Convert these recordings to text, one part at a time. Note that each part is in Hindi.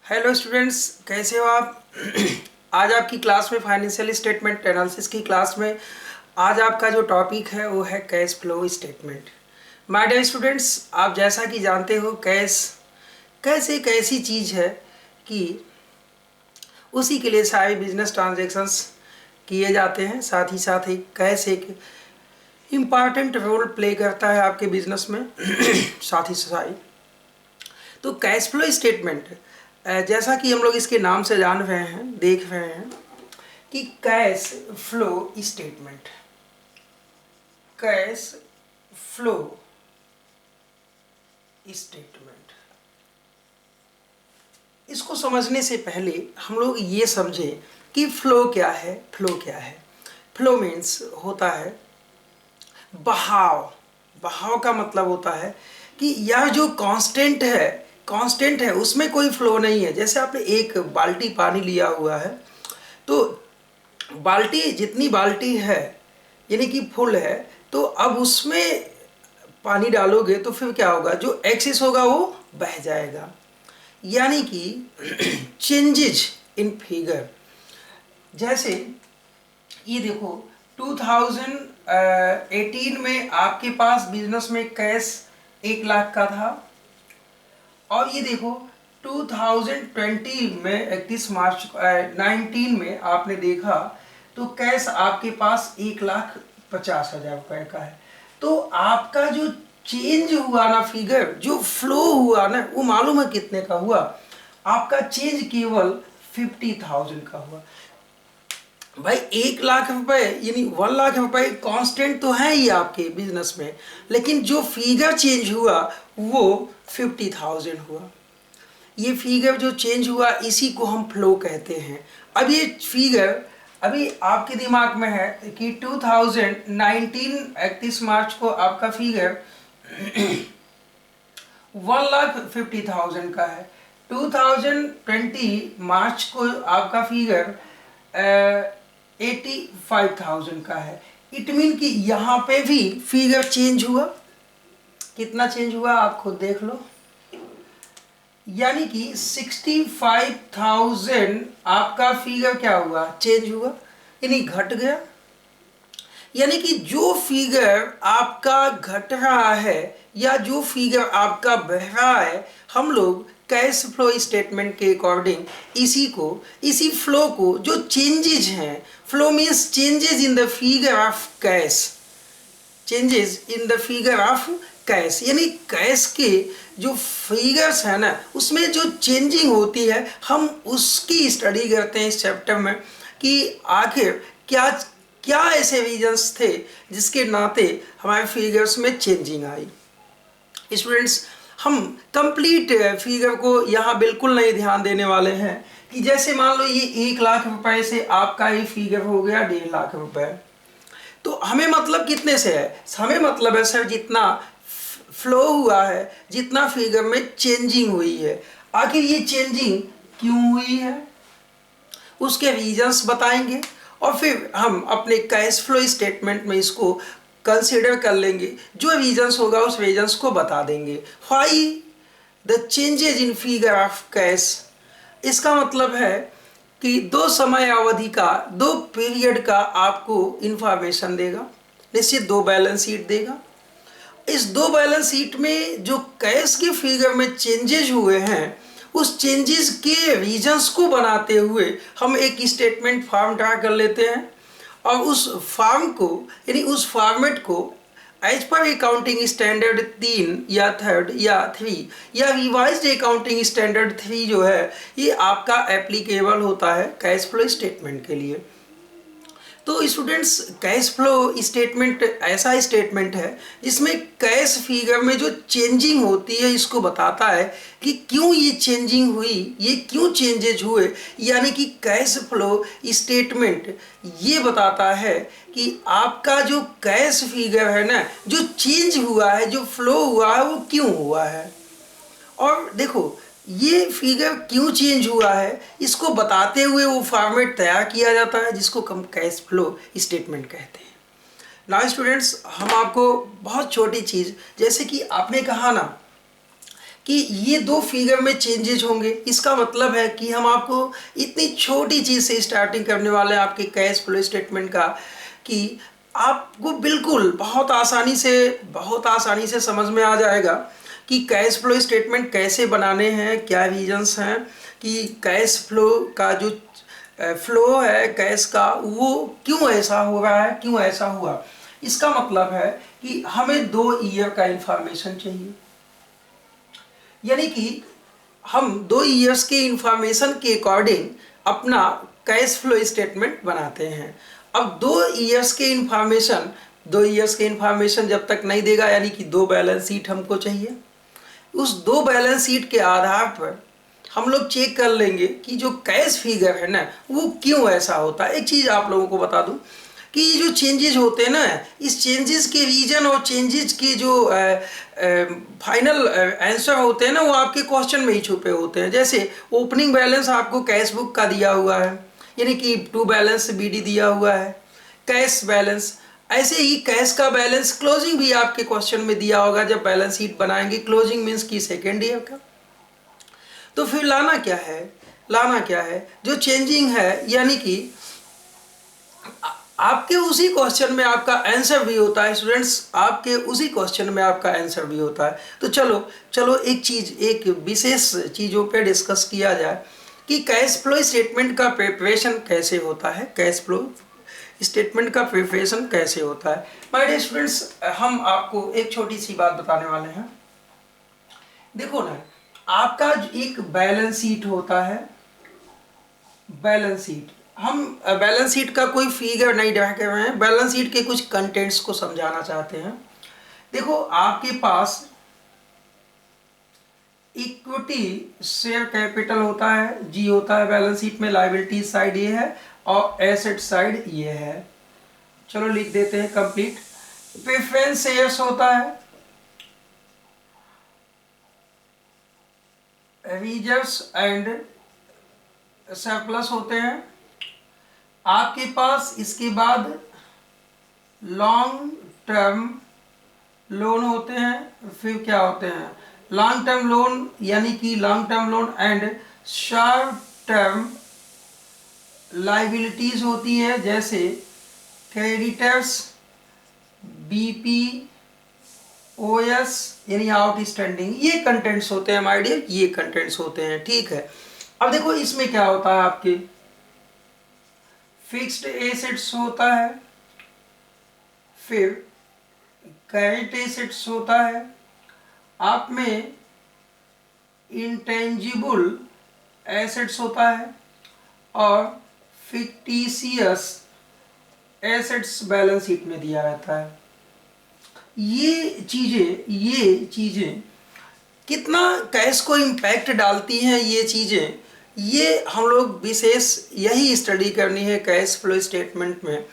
हेलो स्टूडेंट्स, कैसे हो आप? आज आपकी क्लास में फाइनेंशियल स्टेटमेंट एनालिसिस की क्लास में आज आपका जो टॉपिक है वो है cash flow statement. My dear students, आप जैसा कि जानते हो कैश कैश एक ऐसी चीज़ है कि उसी के लिए सारे बिजनेस ट्रांजैक्शंस किए जाते हैं। साथ ही साथ एक कैश एक इम्पॉर्टेंट रोल प्ले करता है आपके बिजनेस में। साथ ही साथ तो कैश फ्लो स्टेटमेंट, जैसा कि हम लोग इसके नाम से जान रहे हैं, देख रहे हैं कि cash flow statement, cash flow statement, इसको समझने से पहले हम लोग ये समझें कि फ्लो क्या है। फ्लो क्या है? फ्लो मीन्स होता है बहाव। बहाव का मतलब होता है कि यह जो कांस्टेंट है उसमें कोई फ्लो नहीं है। जैसे आपने एक बाल्टी पानी लिया हुआ है, तो बाल्टी जितनी बाल्टी है यानी कि फुल है, तो अब उसमें पानी डालोगे तो फिर क्या होगा, जो एक्सेस होगा वो बह जाएगा। यानी कि चेंजेज इन फिगर, जैसे ये देखो 2018 में आपके पास बिजनेस में कैश 1 लाख का था, और ये देखो 2020 में 31 मार्च 19 में आपने देखा तो कैश आपके पास 1,50,000 रुपए का है। तो आपका जो चेंज हुआ ना फिगर, जो फ्लो हुआ ना, वो मालूम है कितने का हुआ? आपका चेंज केवल 50,000 का हुआ। भाई 1 लाख रुपए यानी 1 लाख रुपए कांस्टेंट तो है ही आपके बिजनेस में, लेकिन जो फिगर चेंज हुआ वो 50,000 हुआ। ये फिगर जो चेंज हुआ इसी को हम फ्लो कहते हैं। अब ये फिगर अभी आपके दिमाग में है कि 2019 31 मार्च को आपका फिगर 1,50,000 का है। 2020 मार्च को आपका फिगर 85,000 का है। इट मीन कि यहाँ पे भी फिगर चेंज हुआ। कितना चेंज हुआ आप खुद देख लो, यानी कि 65,000 आपका फिगर क्या हुआ, चेंज हुआ, यानी घट गया। यानी कि जो फिगर आपका घट रहा है या जो फिगर आपका बढ़ रहा है, हम लोग कैश फ्लो स्टेटमेंट के अकॉर्डिंग इसी फ्लो को जो चेंजेज हैं, flow means changes in the figure of cash, changes in the figure of cash, यानी कैश के जो फिगर्स है ना उसमें जो चेंजिंग होती है, हम उसकी स्टडी करते हैं इस चैप्टर में कि आखिर क्या क्या ऐसे रीजंस थे जिसके नाते हमारे फिगर्स में चेंजिंग आई। स्टूडेंट्स, हम कंप्लीट फिगर को यहाँ बिल्कुल नहीं ध्यान देने वाले हैं कि जैसे मान लो ये 1 लाख रुपए से आपका ये फिगर हो गया 1.5 लाख रुपए, तो हमें मतलब कितने से है? हमें मतलब है सर जितना फ्लो हुआ है, जितना फिगर में चेंजिंग हुई है। आखिर ये चेंजिंग क्यों हुई है, उसके रीजंस बताएंगे, और फिर हम अपने कैश फ्लो स्टेटमेंट में इसको कंसीडर कर लेंगे। जो रीजंस होगा उस रीजंस को बता देंगे। Why the changes in figure of cash, इसका मतलब है कि दो समय अवधि का, दो पीरियड का आपको इंफॉर्मेशन देगा, निश्चित दो बैलेंस शीट देगा। इस दो बैलेंस शीट में जो कैश के फिगर में चेंजेस हुए हैं, उस चेंजेस के रीजंस को बनाते हुए हम एक स्टेटमेंट फॉर्म ड्रा कर लेते हैं, और उस फॉर्म को यानी उस फॉर्मेट को एज पर अकाउंटिंग स्टैंडर्ड 3 या 3 या 3 या रिवाइज्ड अकाउंटिंग स्टैंडर्ड 3 जो है, ये आपका एप्लीकेबल होता है कैश फ्लो स्टेटमेंट के लिए। तो स्टूडेंट्स, कैश फ्लो स्टेटमेंट ऐसा स्टेटमेंट है जिसमें कैश फिगर में जो चेंजिंग होती है इसको बताता है कि क्यों ये चेंजिंग हुई, ये क्यों चेंजेज हुए। यानी कि कैश फ्लो स्टेटमेंट ये बताता है कि आपका जो कैश फिगर है ना, जो चेंज हुआ है, जो फ्लो हुआ है, वो क्यों हुआ है। और देखो ये फिगर क्यों चेंज हुआ है इसको बताते हुए वो फॉर्मेट तैयार किया जाता है जिसको हम कैश फ्लो स्टेटमेंट कहते हैं। नाउ स्टूडेंट्स, हम आपको बहुत छोटी चीज़, जैसे कि आपने कहा ना कि ये दो फिगर में चेंजेज होंगे। इसका मतलब है कि हम आपको इतनी छोटी चीज़ से स्टार्टिंग करने वाले हैं आपके कैश फ्लो स्टेटमेंट का, कि आपको बिल्कुल बहुत आसानी से समझ में आ जाएगा कि कैश फ्लो स्टेटमेंट कैसे बनाने हैं, क्या रीजंस हैं कि कैश फ्लो का जो फ्लो है कैश का वो क्यों ऐसा हो रहा है, क्यों ऐसा हुआ। इसका मतलब है कि हमें 2 ईयर का इंफॉर्मेशन चाहिए, यानी कि हम 2 ईयर्स के इंफॉर्मेशन के अकॉर्डिंग अपना कैश फ्लो स्टेटमेंट बनाते हैं। अब 2 ईयर्स के इंफॉर्मेशन जब तक नहीं देगा, यानी कि 2 बैलेंस शीट हमको चाहिए। उस 2 बैलेंस शीट के आधार पर हम लोग चेक कर लेंगे कि जो कैश फिगर है ना वो क्यों ऐसा होता है। एक चीज़ आप लोगों को बता दूं कि ये जो चेंजेस होते हैं ना, इस चेंजेस के रीजन और चेंजेस के जो फाइनल आंसर होते हैं ना वो आपके क्वेश्चन में ही छुपे होते हैं। जैसे ओपनिंग बैलेंस आपको कैश बुक का दिया हुआ है, यानी कि टू बैलेंस बीडी दिया हुआ है, कैश बैलेंस। ऐसे ही कैश का बैलेंस क्लोजिंग भी आपके क्वेश्चन में दिया होगा जब बैलेंस शीट बनाएंगे। क्लोजिंग मीन्स की सेकेंड ईयर का। तो फिर लाना क्या है जो चेंजिंग है, यानी कि आपके उसी क्वेश्चन में आपका आंसर भी होता है स्टूडेंट्स, आपके उसी क्वेश्चन में आपका आंसर भी होता है। तो चलो एक विशेष चीज़ों पे डिस्कस किया जाए कि कैश फ्लो स्टेटमेंट का प्रिपरेशन कैसे होता है, कैश फ्लो स्टेटमेंट का प्रिपरेशन कैसे होता है। माय डियर स्टूडेंट्स, हम आपको एक छोटी सी बात बताने वाले हैं। देखो ना, आपका एक बैलेंस शीट होता है, बैलेंस शीट। हम बैलेंस शीट का कोई फिगर नहीं ड्रा कर रहे हैं, बैलेंस शीट के कुछ कंटेंट्स को समझाना चाहते हैं। देखो, आपके पास इक्विटी शेयर कैपिटल होता है, जी होता है बैलेंस शीट में, लायबिलिटी साइड ये है और एसेट साइड ये है। चलो लिख देते हैं कंप्लीट। प्रेफरेंस शेयर्स होता है, रिजर्व्स एंड सरप्लस होते हैं आपके पास। इसके बाद लॉन्ग टर्म लोन होते हैं, फिर क्या होते हैं लॉन्ग टर्म लोन, यानी कि long term loan and short term liabilities होती है, जैसे क्रेडिटर्स, बीपी, ओएस यानी आउटस्टैंडिंग। ये कंटेंट्स होते हैं माय डियर, ये कंटेंट्स होते हैं, ठीक है। अब देखो इसमें क्या होता है, आपके फिक्स्ड एसेट्स होता है, फिर करंट एसेट्स होता है, आप में इंटेंजिबल एसेट्स होता है और फिक्टिशियस एसेट्स बैलेंस शीट में दिया रहता है। ये चीज़ें कितना कैश को इम्पैक्ट डालती हैं, ये चीज़ें, ये हम लोग विशेष यही स्टडी करनी है कैश फ्लो स्टेटमेंट में।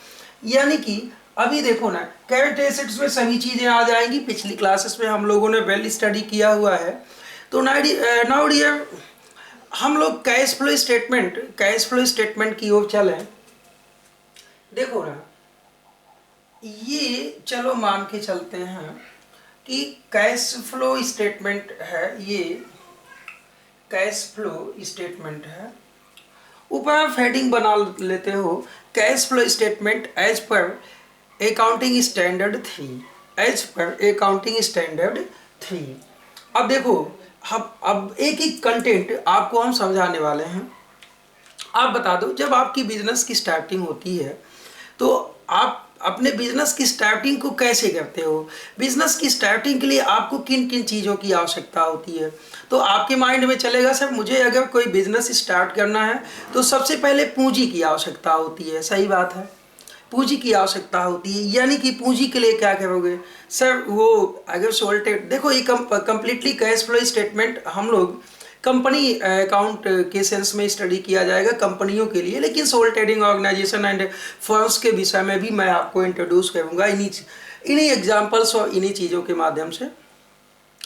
यानी कि अभी देखो ना, करंट एसेट्स में सभी चीज़ें आ जाएंगी, पिछली क्लासेस में हम लोगों ने वेल स्टडी किया हुआ है। तो नाउ डियर, हम लोग कैश फ्लो स्टेटमेंट की ओर चलें। देखो ना, ये चलो मान के चलते हैं कि कैश फ्लो स्टेटमेंट है, ये कैश फ्लो स्टेटमेंट है। ऊपर आप हेडिंग बना लेते हो, cash flow statement as per accounting standard 3, as per accounting standard 3। अब देखो, अब एक एक कंटेंट आपको हम समझाने वाले हैं। आप बता दो, जब आपकी बिजनेस की स्टार्टिंग होती है तो आप अपने बिजनेस की स्टार्टिंग को कैसे करते हो, बिजनेस की स्टार्टिंग के लिए आपको किन किन चीज़ों की आवश्यकता होती है। तो आपके माइंड में चलेगा, सर मुझे अगर कोई बिजनेस स्टार्ट करना है तो सबसे पहले पूंजी की आवश्यकता होती है। सही बात है, पूंजी की आवश्यकता होती है, यानी कि पूंजी के लिए क्या करोगे सर, वो अगर सोल्टेड। देखो, ये कंप्लीटली कैश फ्लो स्टेटमेंट हम लोग कंपनी अकाउंट के सेंस में स्टडी किया जाएगा कंपनियों के लिए, लेकिन sole trading organisation and firms के विषय में भी मैं आपको इंट्रोड्यूस करूंगा इन्हीं एग्जांपल्स और इन्हीं चीज़ों के माध्यम से।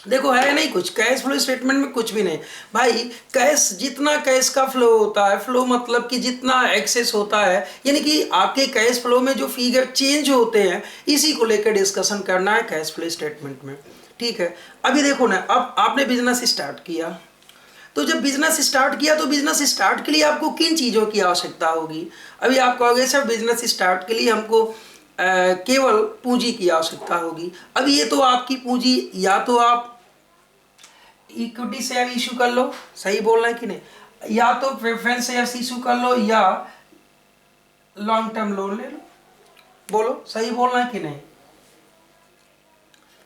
देखो, है नहीं कुछ कैश फ्लो स्टेटमेंट में, कुछ भी नहीं भाई। कैश, जितना कैश का फ्लो होता है, फ्लो मतलब कि जितना एक्सेस होता है, यानी कि आपके कैश फ्लो में जो फिगर चेंज होते हैं, इसी को लेकर डिस्कशन करना है कैश फ्लो स्टेटमेंट में। ठीक है। अभी देखो ना, अब आपने बिजनेस स्टार्ट किया, तो जब बिजनेस स्टार्ट किया तो बिजनेस स्टार्ट के लिए आपको किन चीज़ों की आवश्यकता होगी? अभी आप कहोगे सर बिजनेस स्टार्ट के लिए हमको केवल पूंजी की आवश्यकता होगी। अब ये तो आपकी पूंजी, या तो आप इक्विटी शेयर इशू कर लो, सही बोल रहे हैं कि नहीं, या तो प्रेफरेंस शेयर इशू कर लो, या लॉन्ग टर्म लोन ले लो। बोलो सही बोल रहे हैं कि नहीं?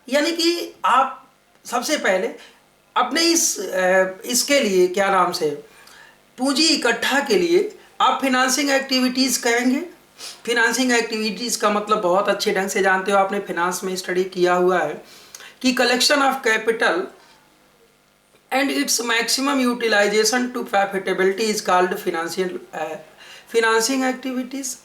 यानी कि आप सबसे पहले अपने इसके लिए क्या नाम से पूंजी इकट्ठा के लिए आप फिनांसिंग एक्टिविटीज करेंगे। फिनांसिंग एक्टिविटीज का मतलब बहुत अच्छे ढंग से जानते हो, आपने फिनांस में स्टडी किया हुआ है कि collection of capital and its maximum utilisation to profitability is called financing activities.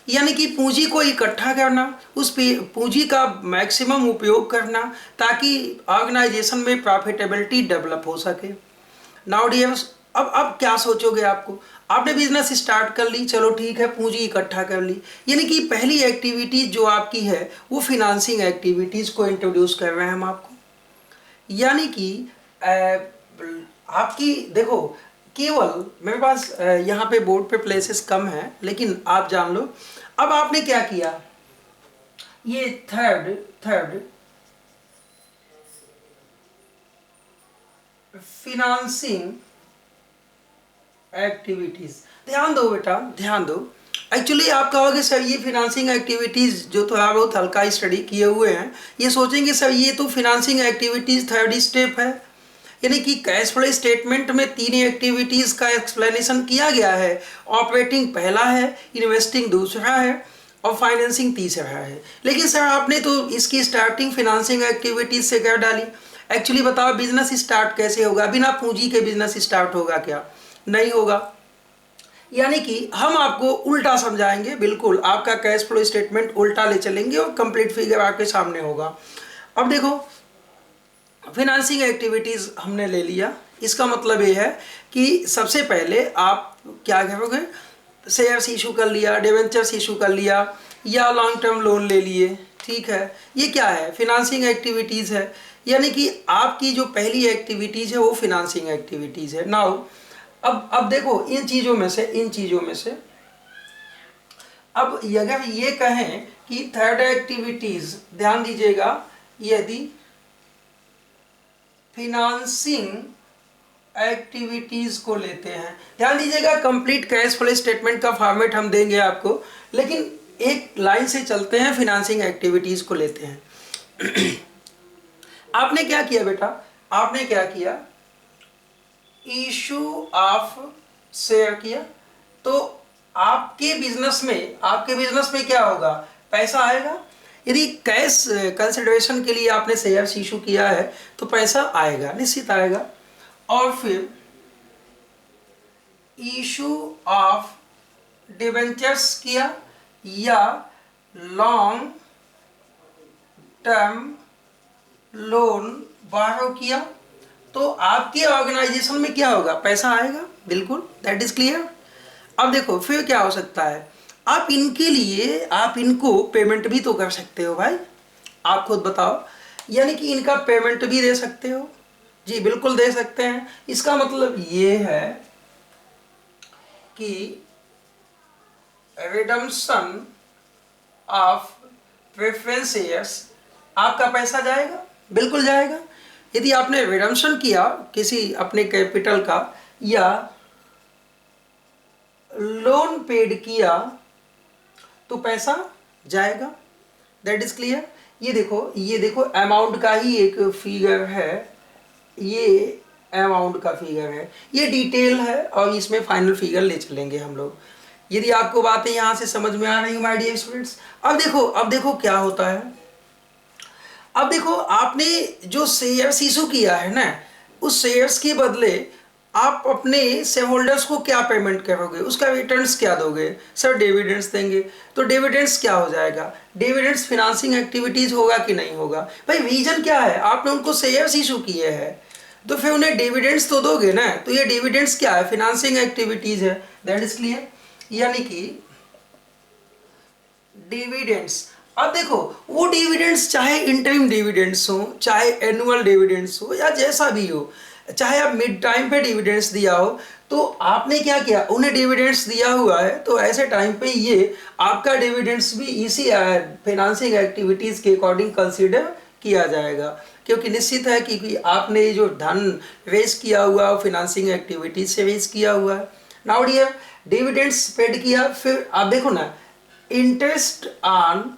यानी कि पूंजी को इकट्ठा करना, उस पूंजी का मैक्सिमम उपयोग करना ताकि ऑर्गेनाइजेशन में प्रॉफिटेबिलिटी डेवलप हो सके। नाउ डियर्स, अब क्या सोचोगे? आपने बिजनेस स्टार्ट कर ली, चलो ठीक है, पूंजी इकट्ठा कर ली, यानी कि पहली एक्टिविटीज जो आपकी है वो फिनांसिंग एक्टिविटीज को इंट्रोड्यूस कर रहे हैं हम आपको। यानी कि आपकी देखो, केवल मेरे पास यहाँ पे बोर्ड पे प्लेसेस कम हैं, लेकिन आप जान लो। अब आपने क्या किया, ये थर्ड फिनांसिंग एक्टिविटीज। ध्यान दो बेटा, ध्यान दो। एक्चुअली आप कहोगे सर ये फिनांसिंग एक्टिविटीज जो थोड़ा बहुत हल्का स्टडी किए हुए हैं, ये सोचेंगे सर ये तो फिनांसिंग एक्टिविटीज थर्ड स्टेप है। यानी कि कैश फ्लो स्टेटमेंट में 3 एक्टिविटीज का एक्सप्लेनेशन किया गया है। ऑपरेटिंग पहला है, इन्वेस्टिंग दूसरा है, और फाइनेंसिंग तीसरा है। लेकिन सर आपने तो इसकी स्टार्टिंग फिनांसिंग एक्टिविटीज से कर डाली। एक्चुअली बताओ बिजनेस स्टार्ट कैसे होगा? बिना पूंजी के बिजनेस स्टार्ट होगा क्या? नहीं होगा। यानी कि हम आपको उल्टा समझाएंगे, बिल्कुल आपका कैश फ्लो स्टेटमेंट उल्टा ले चलेंगे और कंप्लीट फिगर आपके सामने होगा। अब देखो, फिनांसिंग एक्टिविटीज हमने ले लिया, इसका मतलब ये है कि सबसे पहले आप क्या करोगे, शेयर्स इशू कर लिया, डिवेंचर्स इशू कर लिया, या लॉन्ग टर्म लोन ले लिए, ठीक है। ये क्या है? फिनांसिंग एक्टिविटीज़ है। यानी कि आपकी जो पहली एक्टिविटीज़ है वो फिनांसिंग एक्टिविटीज़ है। नाउ अब देखो, इन चीज़ों में से अब अगर ये कहें कि थर्ड एक्टिविटीज़, ध्यान दीजिएगा, यदि फिनांसिंग एक्टिविटीज को लेते हैं, ध्यान दीजिएगा, कंप्लीट कैश फ्लो स्टेटमेंट का फॉर्मेट हम देंगे आपको, लेकिन एक लाइन से चलते हैं, फिनांसिंग एक्टिविटीज को लेते हैं। आपने क्या किया बेटा? आपने क्या किया? इशू ऑफ शेयर किया। तो आपके बिजनेस में क्या होगा? पैसा आएगा। यदि कैश कंसिडरेशन के लिए आपने शेयर्स इशू किया है तो पैसा आएगा, निश्चित आएगा। और फिर इशू ऑफ डिबेंचर्स किया या लॉन्ग टर्म लोन बारो किया, तो आपके ऑर्गेनाइजेशन में क्या होगा? पैसा आएगा, बिल्कुल, दैट इज क्लियर। अब देखो फिर क्या हो सकता है, आप इनको पेमेंट भी तो कर सकते हो भाई, आप खुद बताओ। यानी कि इनका पेमेंट भी दे सकते हो, जी बिल्कुल दे सकते हैं। इसका मतलब ये है कि रिडम्पशन ऑफ प्रेफरेंस शेयर्स, आपका पैसा जाएगा, बिल्कुल जाएगा। यदि आपने रिडम्पशन किया किसी अपने कैपिटल का या लोन पेड किया तो पैसा जाएगा, दैट इज क्लियर। ये देखो अमाउंट का ही एक फिगर है, ये अमाउंट का फिगर है, ये डिटेल है और इसमें फाइनल फिगर ले चलेंगे हम लोग। यदि आपको बातें यहाँ से समझ में आ रही है माय डियर स्टूडेंट्स। अब देखो क्या होता है। अब देखो आपने जो शेयर्स इशू किया है ना, उस शेयर्स के बदले आप अपने शेयर होल्डर्स को क्या पेमेंट करोगे, उसका रिटर्न्स क्या दोगे? सर डिविडेंड्स देंगे। तो डिविडेंड्स क्या हो जाएगा? डिविडेंड्स फिनांसिंग एक्टिविटीज होगा कि नहीं होगा? भाई रीजन क्या है, आपने उनको शेयर्स इशू किए हैं तो फिर उन्हें डिविडेंड्स तो दोगे ना, तो ये डिविडेंड्स क्या है? फिनांसिंग एक्टिविटीज है, दैट इज क्लियर। यानी कि डिविडेंड्स। अब देखो वो डिविडेंड्स चाहे इंटरिम डिविडेंड्स हो, चाहे एनुअल डिविडेंड्स हो, या जैसा भी हो, चाहे आप मिड टाइम पे डिविडेंड्स दिया हो, तो आपने क्या किया, उन्हें डिविडेंड्स दिया हुआ है तो ऐसे टाइम पे ये आपका डिविडेंड्स भी इसी फाइनेंसिंग एक्टिविटीज़ के अकॉर्डिंग कंसीडर किया जाएगा, क्योंकि निश्चित है कि आपने जो धन रेज किया हुआ है फाइनेंसिंग एक्टिविटीज से रेज किया हुआ है। नाउ डियर, डिविडेंड्स पेड किया, फिर आप देखो ना, इंटरेस्ट ऑन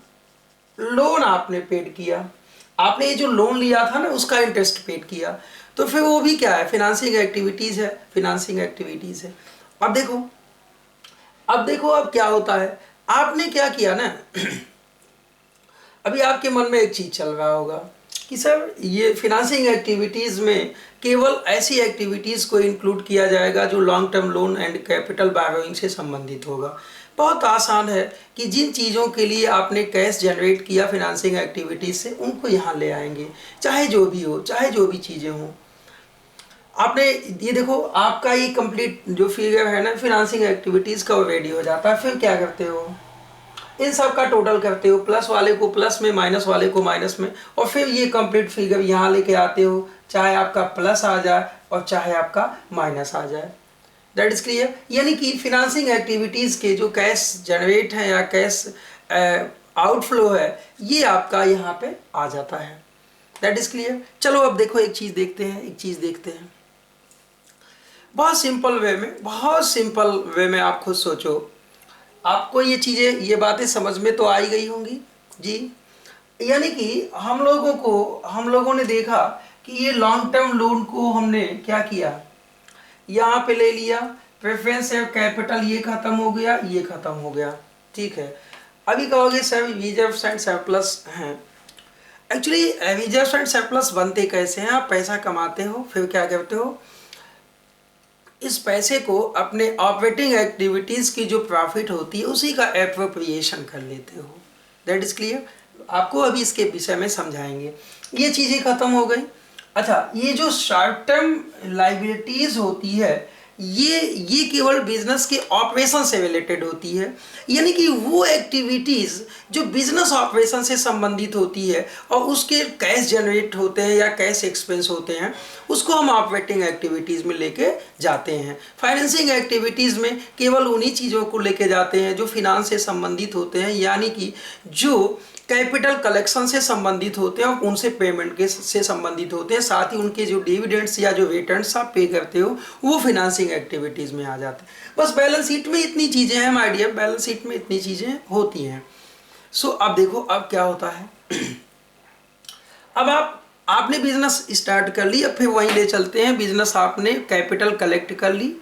लोन आपने पेड किया, आपने ये जो लोन लिया था ना उसका इंटरेस्ट पेड किया, तो फिर वो भी क्या है, फाइनेंसिंग एक्टिविटीज है, फाइनेंसिंग एक्टिविटीज है। अब देखो अब क्या होता है, आपने क्या किया ना अभी आपके मन में एक चीज चल रहा होगा कि सर ये फाइनेंसिंग एक्टिविटीज में केवल ऐसी एक्टिविटीज को इंक्लूड किया जाएगा जो long term loan and capital borrowing से संबंधित होगा। बहुत आसान है कि जिन चीज़ों के लिए आपने कैश जनरेट किया फाइनेंसिंग एक्टिविटीज से उनको यहाँ ले आएंगे, चाहे जो भी हो, चाहे जो भी चीज़ें हों। आपने ये देखो, आपका ये कंप्लीट जो फिगर है ना फाइनेंसिंग एक्टिविटीज़ का वो रेडी हो जाता है। फिर क्या करते हो, इन सब का टोटल करते हो, प्लस वाले को प्लस में, माइनस वाले को माइनस में, और फिर ये कंप्लीट फिगर यहाँ लेके आते हो, चाहे आपका प्लस आ जाए और चाहे आपका माइनस आ जाए। That is clear. यानी कि फाइनेंसिंग एक्टिविटीज़ के जो कैश जनरेट है या कैश आउटफ्लो है ये आपका यहाँ पे आ जाता है। That is clear. चलो अब देखो एक चीज़ देखते हैं, बहुत सिंपल वे में, बहुत सिंपल वे में आप खुद सोचो, आपको ये चीज़ें, ये बातें समझ में तो आई गई होंगी जी। यानी कि हम लोगों ने देखा कि ये लॉन्ग टर्म लोन को हमने क्या किया, यहाँ पे ले लिया, प्रेफरेंस है कैपिटल, ये खत्म हो गया, ये खत्म हो गया, ठीक है। अभी कहोगे सर रिजर्व्स एंड सरप्लस हैं। एक्चुअली रिजर्व्स एंड सरप्लस बनते कैसे हैं, आप पैसा कमाते हो, फिर क्या करते हो, इस पैसे को अपने ऑपरेटिंग एक्टिविटीज की जो प्रॉफिट होती है उसी का एप्रोप्रिएशन कर लेते हो। That is clear. आपको अभी इसके विषय में समझाएंगे। ये चीज़ें खत्म हो गई। अच्छा, ये जो शॉर्ट टर्म लाइबिलिटीज होती है ये केवल बिजनेस के ऑपरेशन से रिलेटेड होती है, यानी कि वो एक्टिविटीज़ जो बिजनेस ऑपरेशन से संबंधित होती है और उसके कैश जनरेट होते हैं या कैश एक्सपेंस होते हैं, उसको हम ऑपरेटिंग एक्टिविटीज़ में लेके जाते हैं। फाइनेंसिंग एक्टिविटीज़ में केवल उन्हीं चीज़ों को लेके जाते हैं जो फिनांस से संबंधित होते हैं, यानी कि जो कैपिटल कलेक्शन से संबंधित होते हैं और उनसे पेमेंट के से संबंधित होते हैं, साथ ही उनके जो डिविडेंड्स या जो रिटर्न्स आप पे करते हो वो फाइनेंसिंग एक्टिविटीज़ में आ जाते हैं। बस बैलेंस शीट में इतनी चीज़ें हैं माय डियर, बैलेंस शीट में इतनी चीज़ें होती हैं। सो अब देखो अब क्या होता है अब आपने बिजनेस स्टार्ट कर ली, अब फिर वहीं ले चलते हैं। बिजनेस आपने कैपिटल कलेक्ट कर ली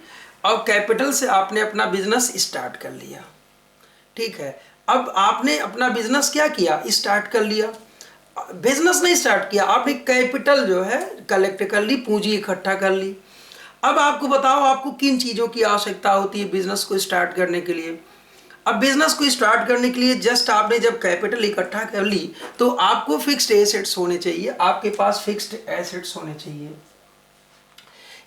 और कैपिटल से आपने अपना बिजनेस स्टार्ट कर लिया, ठीक है। अब आपने अपना बिजनेस क्या किया, स्टार्ट कर लिया। बिजनेस नहीं स्टार्ट किया, आपने कैपिटल जो है कलेक्ट कर ली, पूंजी इकट्ठा कर ली। अब आपको बताओ आपको किन चीज़ों की आवश्यकता होती है बिजनेस को स्टार्ट करने के लिए। अब बिजनेस को स्टार्ट करने के लिए जस्ट आपने जब कैपिटल इकट्ठा कर ली तो आपको फिक्स्ड एसेट्स होने चाहिए, आपके पास फिक्स्ड एसेट्स होने चाहिए।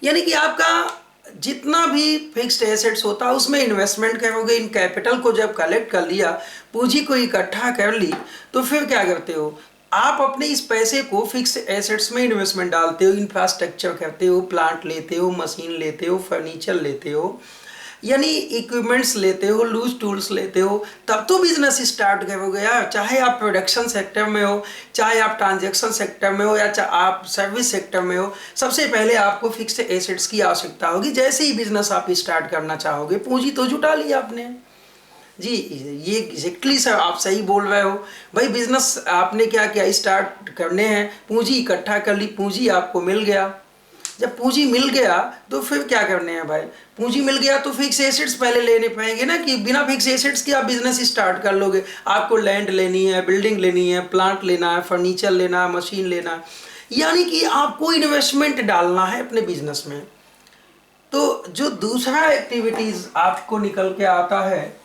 यानी कि आपका जितना भी फिक्स्ड एसेट्स होता है उसमें इन्वेस्टमेंट करोगे। इन कैपिटल को जब कलेक्ट कर लिया, पूंजी को इकट्ठा कर ली, तो फिर क्या करते हो, आप अपने इस पैसे को फिक्स्ड एसेट्स में इन्वेस्टमेंट डालते हो, इंफ्रास्ट्रक्चर करते हो, प्लांट लेते हो, मशीन लेते हो, फर्नीचर लेते हो, यानी इक्विपमेंट्स लेते हो, लूज टूल्स लेते हो, तब तो बिजनेस स्टार्ट करोगे यार। चाहे आप प्रोडक्शन सेक्टर में हो, चाहे आप ट्रांजैक्शन सेक्टर में हो, या चाहे आप सर्विस सेक्टर में हो, सबसे पहले आपको फिक्स्ड एसेट्स की आवश्यकता होगी। जैसे ही बिजनेस आप स्टार्ट करना चाहोगे, पूंजी तो जुटा ली आपने जी। ये एग्जैक्टली सर आप सही बोल रहे हो भाई। बिजनेस आपने क्या किया, स्टार्ट करने हैं, पूंजी इकट्ठा कर ली, पूंजी आपको मिल गया। जब पूंजी मिल गया तो फिर क्या करने हैं भाई, पूंजी मिल गया तो फिक्स एसेट्स पहले लेने पड़ेंगे ना, कि बिना फिक्स एसेट्स के आप बिजनेस स्टार्ट कर लोगे। आपको लैंड लेनी है, बिल्डिंग लेनी है, प्लांट लेना है, फर्नीचर लेना है, मशीन लेना है, यानी कि आपको इन्वेस्टमेंट डालना है अपने बिजनेस में। तो जो दूसरा एक्टिविटीज आपको निकल के आता है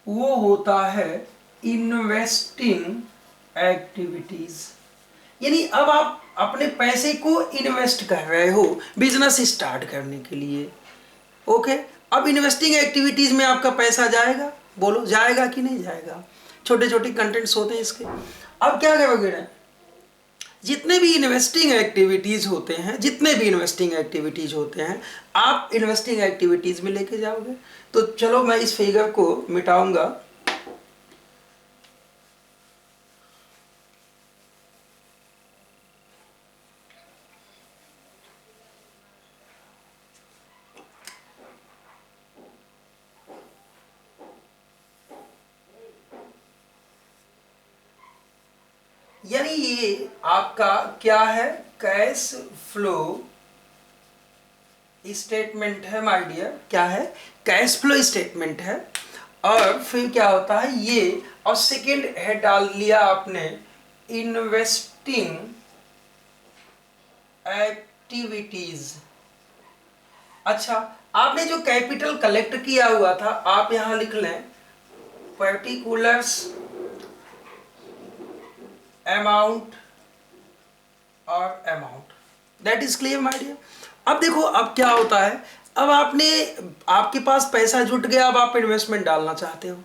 वो होता है इन्वेस्टिंग एक्टिविटीज। यानी अब आप अपने पैसे को इन्वेस्ट कर रहे हो बिजनेस स्टार्ट करने के लिए। ओके, अब इन्वेस्टिंग एक्टिविटीज में आपका पैसा जाएगा, बोलो जाएगा कि नहीं जाएगा। छोटे छोटे कंटेंट्स होते हैं इसके। अब क्या करोगे ना, जितने भी इन्वेस्टिंग एक्टिविटीज होते हैं, जितने भी इन्वेस्टिंग एक्टिविटीज होते हैं आप इन्वेस्टिंग एक्टिविटीज में लेके जाओगे। तो चलो मैं इस फिगर को मिटाऊंगा। यानी ये आपका क्या है, कैश फ्लो स्टेटमेंट है माय डियर, क्या है, कैश फ्लो स्टेटमेंट है। और फिर क्या होता है ये, और सेकंड हेड डाल लिया आपने इन्वेस्टिंग एक्टिविटीज। अच्छा, आपने जो कैपिटल कलेक्ट किया हुआ था आप यहां लिख लें पर्टिकुलर्स अमाउंट और amount, that is clear my dear. अब देखो अब क्या होता है, अब आपके पास पैसा जुट गया, अब आप इन्वेस्टमेंट डालना चाहते हो।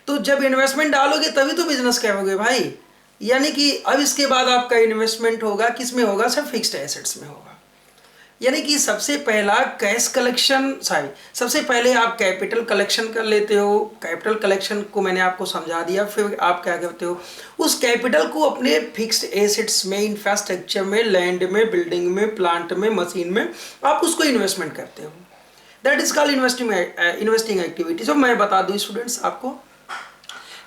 तो जब इन्वेस्टमेंट डालोगे तभी तो बिजनेस करोगे भाई। यानी कि अब इसके बाद आपका इन्वेस्टमेंट होगा किस में होगा सर, फिक्स्ड एसेट्स में होगा। यानी कि सबसे पहला कैश कलेक्शन, सबसे पहले आप कैपिटल कलेक्शन कर लेते हो। कैपिटल कलेक्शन को मैंने आपको समझा दिया। फिर आप क्या करते हो, उस कैपिटल को अपने फिक्स्ड एसेट्स में, इंफ्रास्ट्रक्चर में, लैंड में, बिल्डिंग में, प्लांट में, मशीन में आप उसको इन्वेस्टमेंट करते हो। That is called investing activities. और मैं बता दूं स्टूडेंट्स आपको,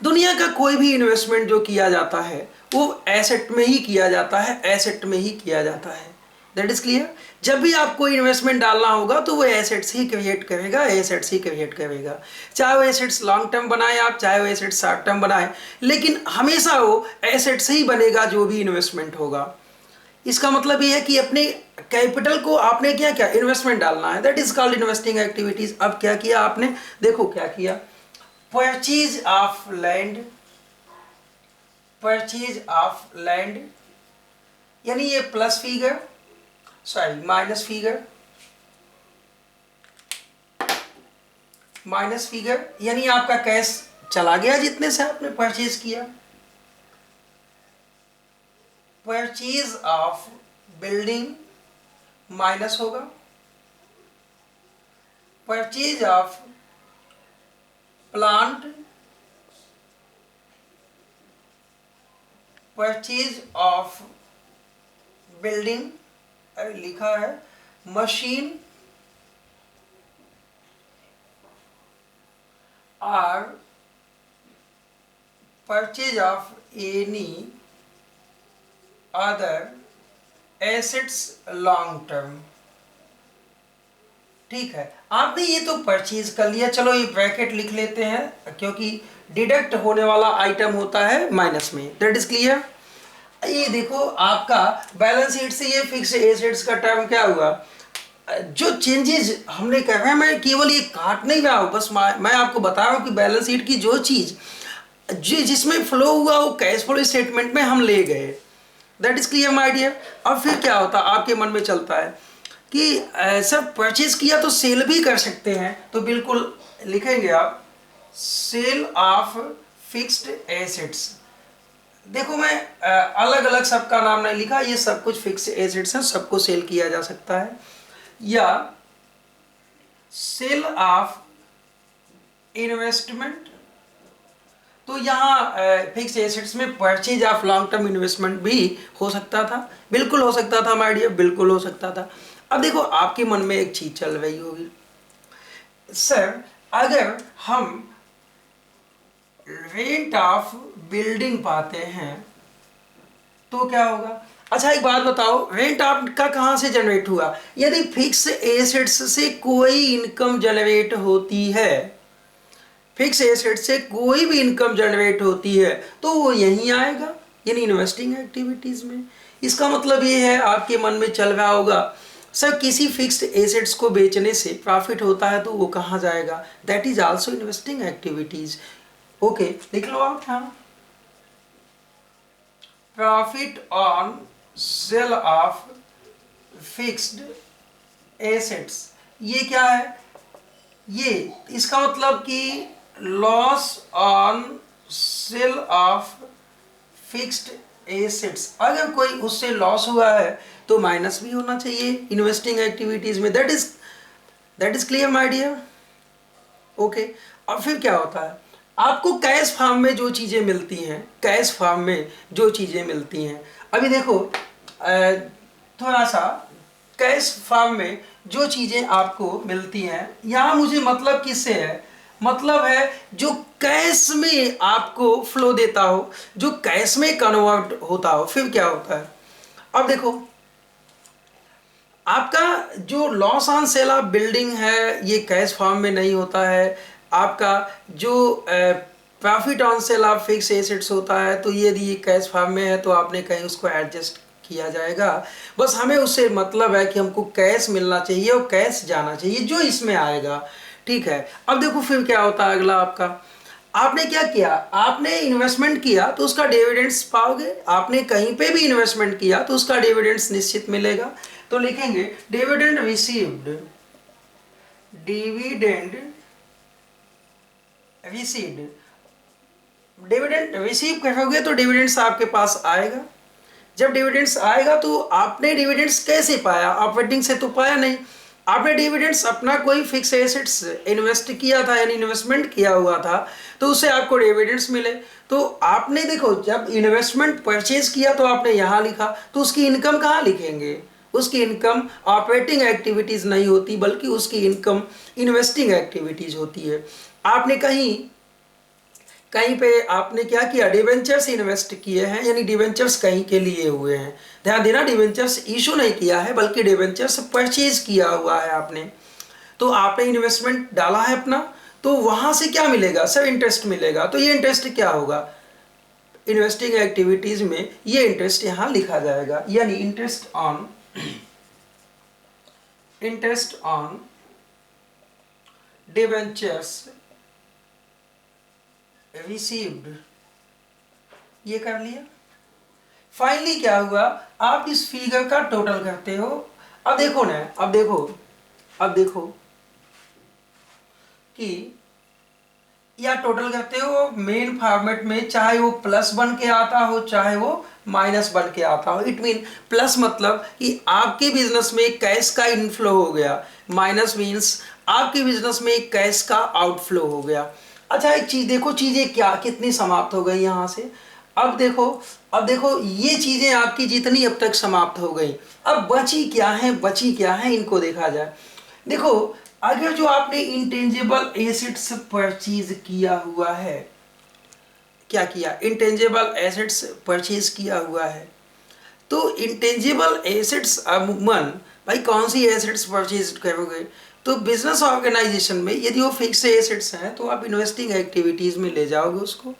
दुनिया का कोई भी इन्वेस्टमेंट जो किया जाता है वो एसेट में ही किया जाता है, एसेट में ही किया जाता है। That is clear. जब भी आपको इन्वेस्टमेंट डालना होगा तो वो एसेट्स ही क्रिएट करेगा, एसेट्स ही क्रिएट करेगा। चाहे वो एसेट्स लॉन्ग टर्म बनाए आप, चाहे वो एसेट्स शॉर्ट टर्म बनाए, लेकिन हमेशा वो एसेट्स ही बनेगा जो भी इन्वेस्टमेंट होगा। इसका मतलब ये है कि अपने कैपिटल को आपने क्या क्या इन्वेस्टमेंट डालना है। That is called investing activities. अब क्या किया आपने, देखो क्या किया, purchase of land, purchase of land, यानी ये plus figure, minus figure, minus figure, यानी आपका कैश चला गया जितने से आपने परचेज किया। परचेज ऑफ बिल्डिंग माइनस होगा, purchase of plant, purchase of building, लिखा है मशीन और purchase of any other assets long term. ठीक है, आपने ये तो परचेज कर लिया। चलो ये ब्रैकेट लिख लेते हैं क्योंकि डिडक्ट होने वाला आइटम होता है माइनस में। That is clear. ये देखो आपका बैलेंस शीट से ये फिक्स्ड एसेट्स का टर्म क्या हुआ, जो चेंजेस हमने कर रहे हैं, मैं केवल ये काट नहीं रहा हूँ, बस मैं आपको बता रहा हूँ कि बैलेंस शीट की जो चीज जिसमें फ्लो हुआ वो कैश फ्लो स्टेटमेंट में हम ले गए। That is clear my dear. अब फिर क्या होता है आपके मन में चलता है कि सर परचेज किया तो सेल भी कर सकते हैं, तो बिल्कुल लिखेंगे आप सेल ऑफ फिक्स्ड एसेट्स। देखो मैं अलग अलग सबका नाम नहीं लिखा, ये सब कुछ फिक्स्ड एसेट्स हैं, सबको सेल किया जा सकता है। या सेल ऑफ इन्वेस्टमेंट, तो यहाँ फिक्स्ड एसेट्स में purchase of long term investment भी हो सकता था, बिल्कुल हो सकता था माय डियर, बिल्कुल हो सकता था। अब देखो आपके मन में एक चीज चल रही होगी, सर अगर हम रेंट ऑफ बिल्डिंग पाते हैं तो क्या होगा। अच्छा एक बात बताओ, रेंट आपका कहाँ से जनरेट हुआ। यदि फिक्स एसेट्स से कोई इनकम जनरेट होती है, फिक्स एसेट से कोई भी इनकम जनरेट होती है तो वो यहीं आएगा, यानी इन्वेस्टिंग एक्टिविटीज में। इसका मतलब ये है आपके मन में चल रहा होगा सर किसी फिक्स्ड एसेट्स को बेचने से प्रॉफिट होता है तो वो कहाँ जाएगा, that is also investing activities. Okay लिख लो आप, हाँ, profit on sale of fixed assets, ये क्या है, ये इसका मतलब कि loss on sale of fixed assets, अगर कोई उससे लॉस हुआ है तो माइनस भी होना चाहिए इन्वेस्टिंग एक्टिविटीज में। That is clear my dear. Okay, अब फिर क्या होता है, आपको कैश फार्म में जो चीज़ें मिलती हैं, कैश फार्म में जो चीज़ें मिलती हैं, अभी देखो थोड़ा सा कैश फार्म में जो चीज़ें आपको मिलती हैं, यहाँ मुझे मतलब किससे है, मतलब है जो कैश में आपको फ्लो देता हो, जो कैश में कन्वर्ट होता हो। फिर क्या होता है, अब देखो आपका जो loss on sale of building है ये कैश फॉर्म में नहीं होता है, आपका जो profit on sale of fix assets होता है तो यदि ये कैश फॉर्म में है तो आपने कहीं उसको एडजस्ट किया जाएगा। बस हमें उससे मतलब है कि हमको कैश मिलना चाहिए और कैश जाना चाहिए जो इसमें आएगा। ठीक है, अब देखो फिर क्या होता है अगला आपका, आपने क्या किया, आपने इन्वेस्टमेंट किया तो उसका डिविडेंड्स पाओगे, आपने कहीं पे भी इन्वेस्टमेंट किया तो उसका डिविडेंड्स निश्चित मिलेगा। तो लिखेंगे dividend received, dividend received, dividend receive करोगे तो डिविडेंड्स आपके पास आएगा। जब डिविडेंड्स आएगा तो आपने डिविडेंड्स कैसे पाया, ऑपरेटिंग से तो पाया नहीं, आपने डिविडेंड्स अपना कोई फिक्स एसेट्स इन्वेस्ट किया था यानी इन्वेस्टमेंट किया हुआ था तो उससे आपको डिविडेंड्स मिले। तो आपने देखो जब इन्वेस्टमेंट परचेज किया तो आपने यहाँ लिखा, तो उसकी इनकम कहाँ लिखेंगे, उसकी इनकम ऑपरेटिंग एक्टिविटीज नहीं होती बल्कि उसकी इनकम इन्वेस्टिंग एक्टिविटीज होती है। आपने कहीं पे आपने क्या किया, डिवेंचर्स इन्वेस्ट किए हैं यानी डिवेंचर्स कहीं के लिए हुए हैं, ध्यान देना डिवेंचर्स इशू नहीं किया है बल्कि डिवेंचर्स परचेज किया हुआ है आपने, तो आपने इन्वेस्टमेंट डाला है अपना, तो वहां से क्या मिलेगा सर, इंटरेस्ट मिलेगा। तो ये इंटरेस्ट क्या होगा, इन्वेस्टिंग एक्टिविटीज में ये इंटरेस्ट यहां लिखा जाएगा, यानी इंटरेस्ट ऑन डिवेंचर्स रिसीव्ड, ये कर लिया। फाइनली क्या हुआ, आप इस फिगर का टोटल करते हो। अब देखो ना, अब देखो कि या टोटल करते हो मेन फॉर्मेट में, चाहे वो प्लस बन के आता हो चाहे वो माइनस बन के आता हो। इट मीन प्लस मतलब कि आपके बिजनेस में कैश का इनफ्लो हो गया, माइनस मीन्स आपके बिजनेस में कैश का आउटफ्लो हो गया। अच्छा एक चीज देखो, चीजें क्या कितनी समाप्त हो गई यहां से। अब देखो ये चीजें आपकी जितनी अब तक समाप्त हो गई, अब बची क्या है इनको देखा जाए। देखो अगर जो आपने इंटेंजिबल एसेट्स परचेज किया हुआ है, क्या किया, इंटेंजिबल एसेट्स परचेज किया हुआ है, तो इंटेंजिबल एसेट्स अमूमन भाई कौन सी एसेट्स परचेज करोगे, तो बिजनेस ऑर्गेनाइजेशन में यदि वो फिक्स एसेट्स हैं तो आप इन्वेस्टिंग एक्टिविटीज में ले जाओगे उसको।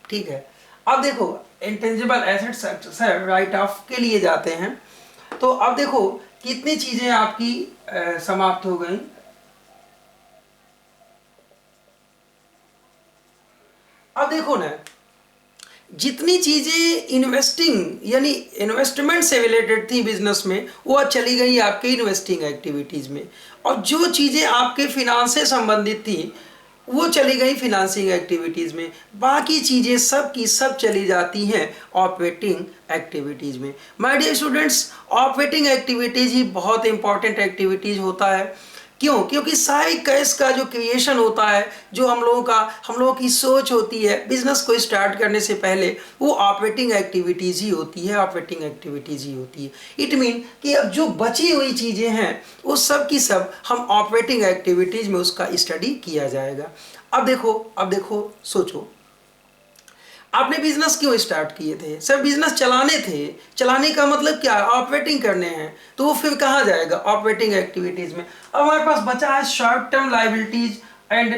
ठीक है, अब देखो intangible assets sir right of के लिए जाते हैं, तो अब देखो कितनी चीजें आपकी समाप्त हो गई। अब देखो ना, जितनी चीजें इन्वेस्टिंग यानी इन्वेस्टमेंट से रिलेटेड थी बिजनेस में वो चली गई आपके इन्वेस्टिंग एक्टिविटीज में, और जो चीजें आपके फिनांस से संबंधित थी वो चली गई फिनांसिंग एक्टिविटीज में, बाकी चीजें सब की सब चली जाती हैं ऑपरेटिंग एक्टिविटीज में। My dear students, operating activities ही बहुत इंपॉर्टेंट एक्टिविटीज होता है। क्यों, क्योंकि सारे कैश का जो क्रिएशन होता है, जो हम लोगों की सोच होती है बिजनेस को स्टार्ट करने से पहले, वो ऑपरेटिंग एक्टिविटीज ही होती है। इट मीन कि अब जो बची हुई चीजें हैं वो सब की सब हम ऑपरेटिंग एक्टिविटीज में उसका स्टडी किया जाएगा। अब देखो सोचो, आपने बिजनेस क्यों स्टार्ट किए थे, सर बिजनेस चलाने थे, चलाने का मतलब क्या, ऑपरेटिंग करने हैं, तो वो फिर कहाँ जाएगा, ऑपरेटिंग एक्टिविटीज में। अब हमारे पास बचा है short term liabilities and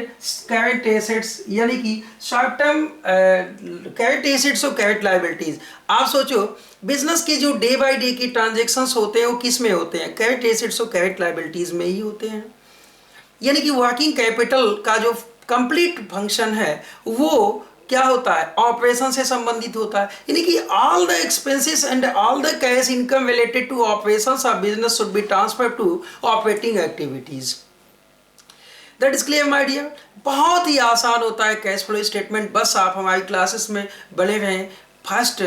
current assets, यानी कि शॉर्ट टर्म करंट एसेट्स और करंट लाइबिलिटीज। आप सोचो बिजनेस के जो डे बाय डे के ट्रांजेक्शन्स होते हैं वो किस में होते हैं, करंट एसेट्स और करंट लाइबिलिटीज में ही होते हैं। यानी कि वर्किंग कैपिटल का जो कंप्लीट फंक्शन है वो क्या होता है, ऑपरेशन से संबंधित होता है। यानी कि all the expenses and all the cash income related to operations of business should be transfer to operating activities. That is clear my dear. बहुत ही आसान होता है कैश फ्लो स्टेटमेंट, बस आप हमारी क्लासेस में बने रहें। फर्स्ट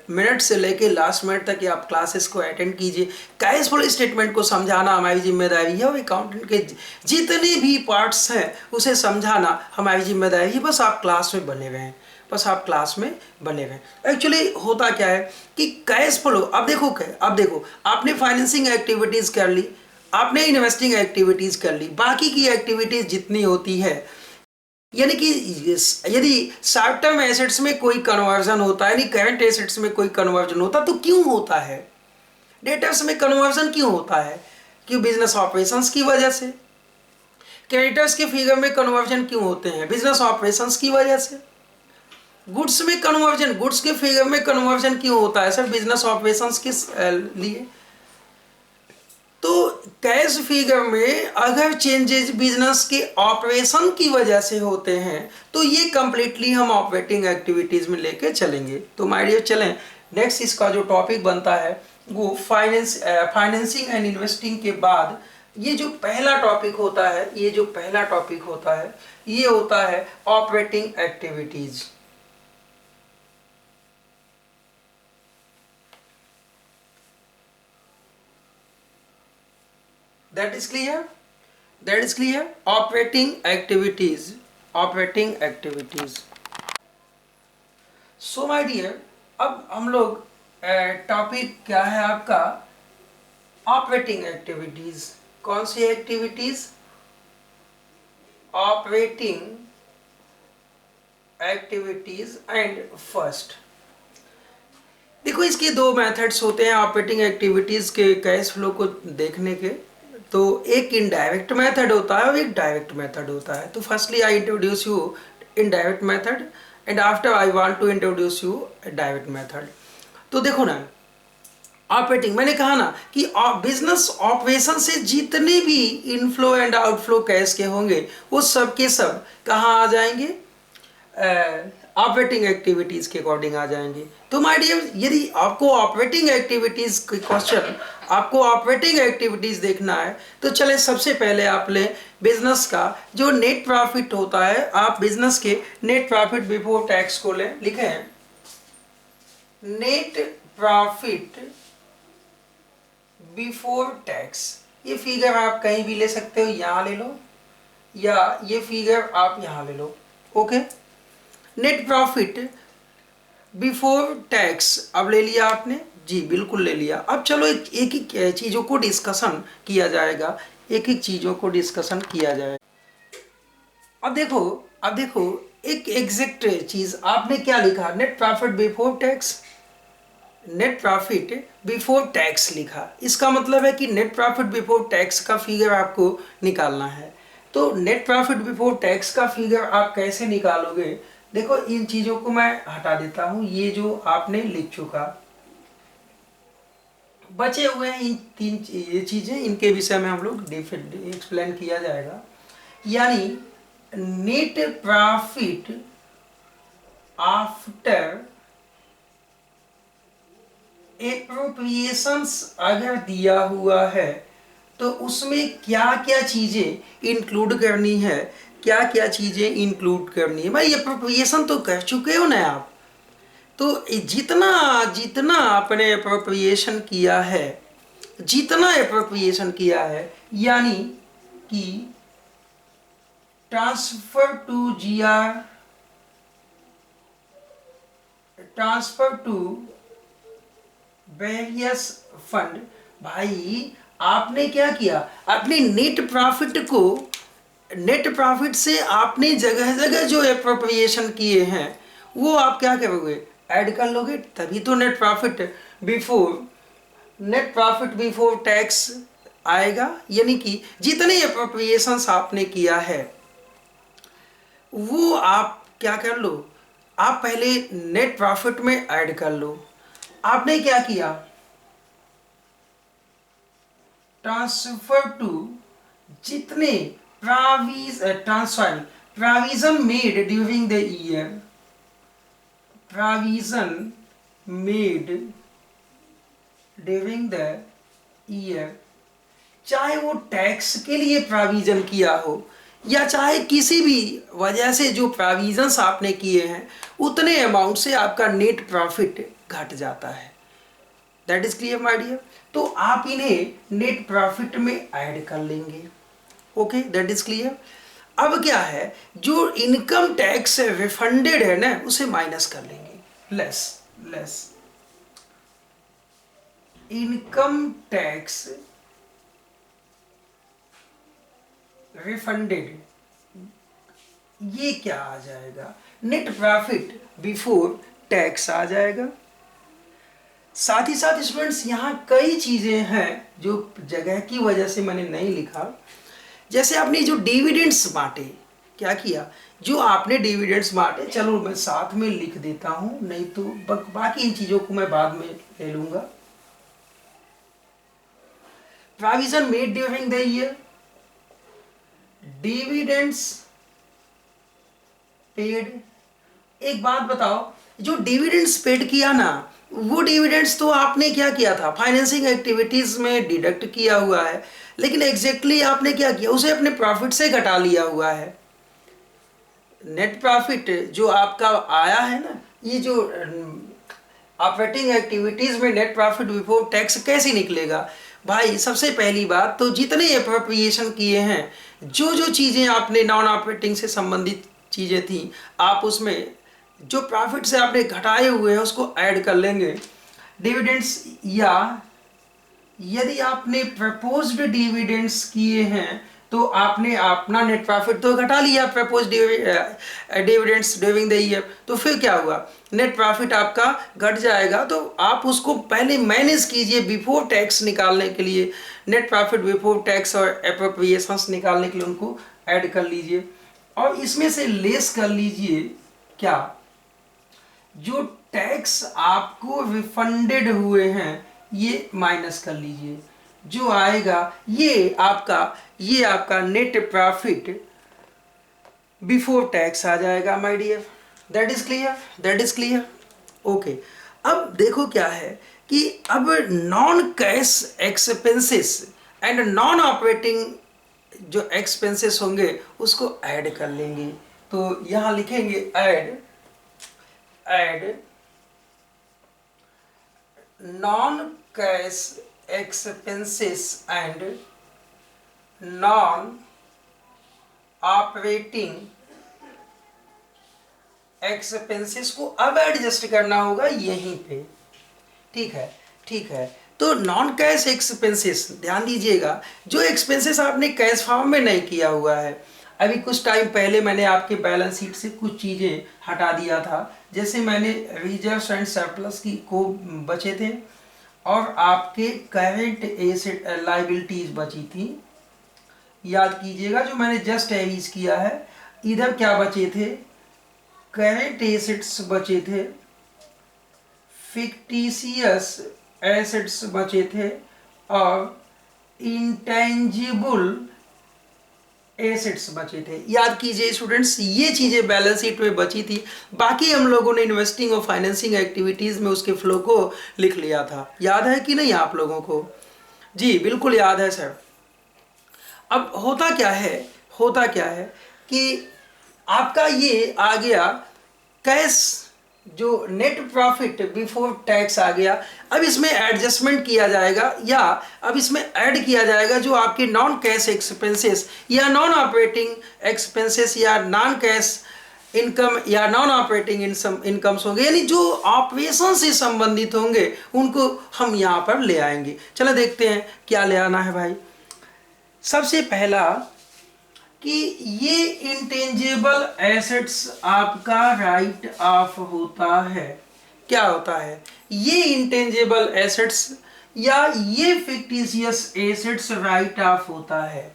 मिनट से लेके लास्ट मिनट तक आप क्लासेस को अटेंड कीजिए। कैश फ्लो स्टेटमेंट को समझाना हमारी जिम्मेदारी है और अकाउंटेंट के जितने भी पार्ट्स हैं उसे समझाना हमारी जिम्मेदारी है। बस आप क्लास में बने रहें, बस आप क्लास में बने रहें। एक्चुअली होता क्या है कि कैश फ्लो, अब देखो आपने फाइनेंसिंग एक्टिविटीज़ कर ली, आपने इन्वेस्टिंग एक्टिविटीज़ कर ली, बाकी की एक्टिविटीज़ जितनी होती है, यानी कि यदि शॉर्ट टर्म एसेट्स में कोई कन्वर्जन होता है, यानी करंट एसेट्स में कोई कन्वर्जन होता, तो क्यों होता है? डेटर्स में कन्वर्जन क्यों होता है? क्यों? बिजनेस ऑपरेशंस की वजह से। क्रेडिटर्स के फिगर में कन्वर्जन क्यों होते हैं? बिजनेस ऑपरेशंस की वजह से। गुड्स में कन्वर्जन, गुड्स के फिगर में कन्वर्जन क्यों होता है सर? बिजनेस ऑपरेशंस के लिए। तो कैश फिगर में अगर चेंजेस बिजनेस के ऑपरेशन की वजह से होते हैं तो ये कंप्लीटली हम ऑपरेटिंग एक्टिविटीज में लेके चलेंगे। तो माय डियर चलें, नेक्स्ट इसका जो टॉपिक बनता है वो फाइनेंसिंग एंड इन्वेस्टिंग के बाद ये जो पहला टॉपिक होता है, ये होता है operating activities. That is clear? That is clear? Operating activities. So my dear, अब हम लोग टॉपिक क्या है आपका? Operating activities. कौन सी activities? Operating activities. And first देखो, इसके दो मेथड्स होते हैं ऑपरेटिंग एक्टिविटीज के कैश फ्लो को देखने के। तो एक इनडायरेक्ट मेथड होता है और एक डायरेक्ट मेथड होता है। तो firstly I introduce you indirect method and after I want to introduce you direct method. तो देखो ना, ऑपरेटिंग, मैंने कहा ना कि बिजनेस ऑपरेशन से जितने भी इनफ्लो एंड आउटफ्लो कैश के होंगे वो सब के सब कहाँ आ जाएंगे? ऑपरेटिंग एक्टिविटीज के अकॉर्डिंग आ जाएंगे। तो माय डियर, यदि आपको ऑपरेटिंग एक्टिविटीज के क्वेश्चन, आपको ऑपरेटिंग एक्टिविटीज देखना है तो चले सबसे पहले आप ले बिजनेस का जो नेट प्रॉफिट होता है। आप बिजनेस के नेट प्रॉफिट बिफोर टैक्स को ले, लिखे हैं नेट प्रॉफिट बिफोर टैक्स। ये फिगर आप कहीं भी ले सकते हो, यहाँ ले लो या ये फिगर आप यहाँ ले लो। Okay, net profit before tax अब ले लिया आपने जी, बिल्कुल ले लिया। अब चलो एक एक चीज़ों को डिस्कशन किया जाएगा, एक एक चीज़ों को डिस्कशन किया जाएगा। अब देखो एक एग्जैक्ट चीज़ आपने क्या लिखा? Net profit before tax, net profit before tax लिखा। इसका मतलब है कि नेट प्रॉफिट बिफोर टैक्स का फिगर आपको निकालना है। तो नेट प्रॉफिट बिफोर टैक्स का फिगर आप कैसे निकालोगे? देखो, इन चीज़ों को मैं हटा देता हूँ, ये जो आपने लिख चुका, बचे हुए हैं इन तीन ये चीज़ें, इनके विषय में हम लोग एक्सप्लेन किया जाएगा। यानी नेट प्रॉफिट आफ्टर एप्रोप्रिएशंस अगर दिया हुआ है तो उसमें क्या क्या चीज़ें इंक्लूड करनी है, क्या क्या चीज़ें इंक्लूड करनी है। भाई एप्रोप्रिएशन तो कर चुके हो ना आप, तो जितना जितना आपने एप्रोप्रिएशन किया है, यानी कि transfer to GR, transfer to various fund, भाई आपने क्या किया? अपने नेट प्रॉफिट को, नेट प्रॉफिट से आपने जगह जगह जो एप्रोप्रिएशन किए हैं वो आप क्या करोगे? ऐड कर लोगे, तभी तो नेट प्रॉफिट बिफोर टैक्स आएगा। यानी कि जितने एप्रोप्रिएशंस आपने किया है वो आप क्या कर लो? आप पहले नेट प्रॉफिट में ऐड कर लो। आपने क्या किया? ट्रांसफर टू जितने provision made during the year, provision made during the year, चाहे वो टैक्स के लिए प्रोविजन किया हो या चाहे किसी भी वजह से जो प्रोविजंस आपने किए हैं उतने अमाउंट से आपका नेट प्रॉफिट घट जाता है। That is clear my dear. तो आप इन्हें नेट प्रॉफिट में ऐड कर लेंगे। Okay, that is clear. अब क्या है, जो इनकम टैक्स रिफंडेड है ना उसे माइनस कर लेंगे। लेस इनकम टैक्स रिफंडेड, ये क्या आ जाएगा, नेट प्रॉफिट बिफोर टैक्स आ जाएगा। साथ ही साथ स्टूडेंट्स यहाँ कई चीजें हैं जो जगह की वजह से मैंने नहीं लिखा। जैसे आपने जो डिविडेंड्स बांटे, क्या किया, जो आपने डिविडेंड्स बांटे, चलो मैं साथ में लिख देता हूं, नहीं तो बाकी इन चीजों को मैं बाद में ले लूंगा। Provision made during the year, dividends paid. एक बात बताओ, जो डिविडेंड्स पेड किया ना, वो डिविडेंड्स तो आपने क्या किया था, फाइनेंसिंग एक्टिविटीज में डिडक्ट किया हुआ है, लेकिन एग्जैक्टली आपने क्या किया, उसे अपने प्रॉफिट से घटा लिया हुआ है। नेट प्रॉफिट जो आपका आया है ना, ये जो ऑपरेटिंग एक्टिविटीज में नेट प्रॉफिट बिफोर टैक्स कैसे निकलेगा भाई। सबसे पहली बात तो जितने अप्रोप्रिएशन किए हैं, जो जो चीज़ें आपने नॉन ऑपरेटिंग से संबंधित चीज़ें थी, आप उसमें जो प्रॉफिट से आपने घटाए हुए हैं उसको ऐड कर लेंगे। डिविडेंड्स, या यदि आपने प्रपोज्ड डिविडेंड्स किए हैं तो आपने अपना नेट प्रॉफिट तो घटा लिया proposed dividends during the year, तो फिर क्या हुआ, नेट प्रॉफिट आपका घट जाएगा। तो आप उसको पहले मैनेज कीजिए बिफोर टैक्स निकालने के लिए, नेट प्रॉफिट बिफोर टैक्स और एप्रोप्रिएशंस निकालने के लिए उनको ऐड कर लीजिए, और इसमें से लेस कर लीजिए क्या, जो टैक्स आपको रिफंडेड हुए हैं ये माइनस कर लीजिए। जो आएगा ये आपका नेट प्रॉफिट बिफोर टैक्स आ जाएगा my dear. That is clear. Okay, अब देखो क्या है कि अब non cash expenses and non operating जो एक्सपेंसेस होंगे उसको ऐड कर लेंगे। तो यहां लिखेंगे add non cash expenses and non operating expenses को अब एडजस्ट करना होगा यहीं पे। ठीक है। तो नॉन कैश एक्सपेंसेस, ध्यान दीजिएगा, जो एक्सपेंसेस आपने कैश फॉर्म में नहीं किया हुआ है, अभी कुछ टाइम पहले मैंने आपके बैलेंस शीट से कुछ चीज़ें हटा दिया था, जैसे मैंने रिजर्व्स एंड सरप्लस की को बचे थे और आपके करेंट एसेट लायबिलिटीज बची थी। याद कीजिएगा जो मैंने जस्ट एरीज किया है, इधर क्या बचे थे, करेंट एसेट्स बचे थे, फिक्टिशियस एसेट्स बचे थे और इंटेंजिबल एसेट्स बचे थे। याद कीजिए स्टूडेंट्स, ये चीजें बैलेंस शीट में बची थी, बाकी हम लोगों ने इन्वेस्टिंग और फाइनेंसिंग एक्टिविटीज में उसके फ्लो को लिख लिया था। याद है कि नहीं आप लोगों को? जी बिल्कुल याद है सर। अब होता क्या है कि आपका ये आ गया कैश, जो नेट प्रॉफिट बिफोर टैक्स आ गया। अब इसमें एडजस्टमेंट किया जाएगा या अब इसमें ऐड किया जाएगा जो आपके नॉन कैश एक्सपेंसेस या नॉन ऑपरेटिंग एक्सपेंसेस या नॉन कैश इनकम या नॉन ऑपरेटिंग इनकम्स होंगे, यानी जो ऑपरेशन से संबंधित होंगे उनको हम यहाँ पर ले आएंगे। चलो देखते हैं क्या ले आना है भाई। सबसे पहला कि ये इंटेंजिबल एसेट्स आपका राइट ऑफ होता है। क्या होता है ये इंटेंजिबल एसेट्स या ये फिक्टिशियस एसेट्स राइट ऑफ होता है।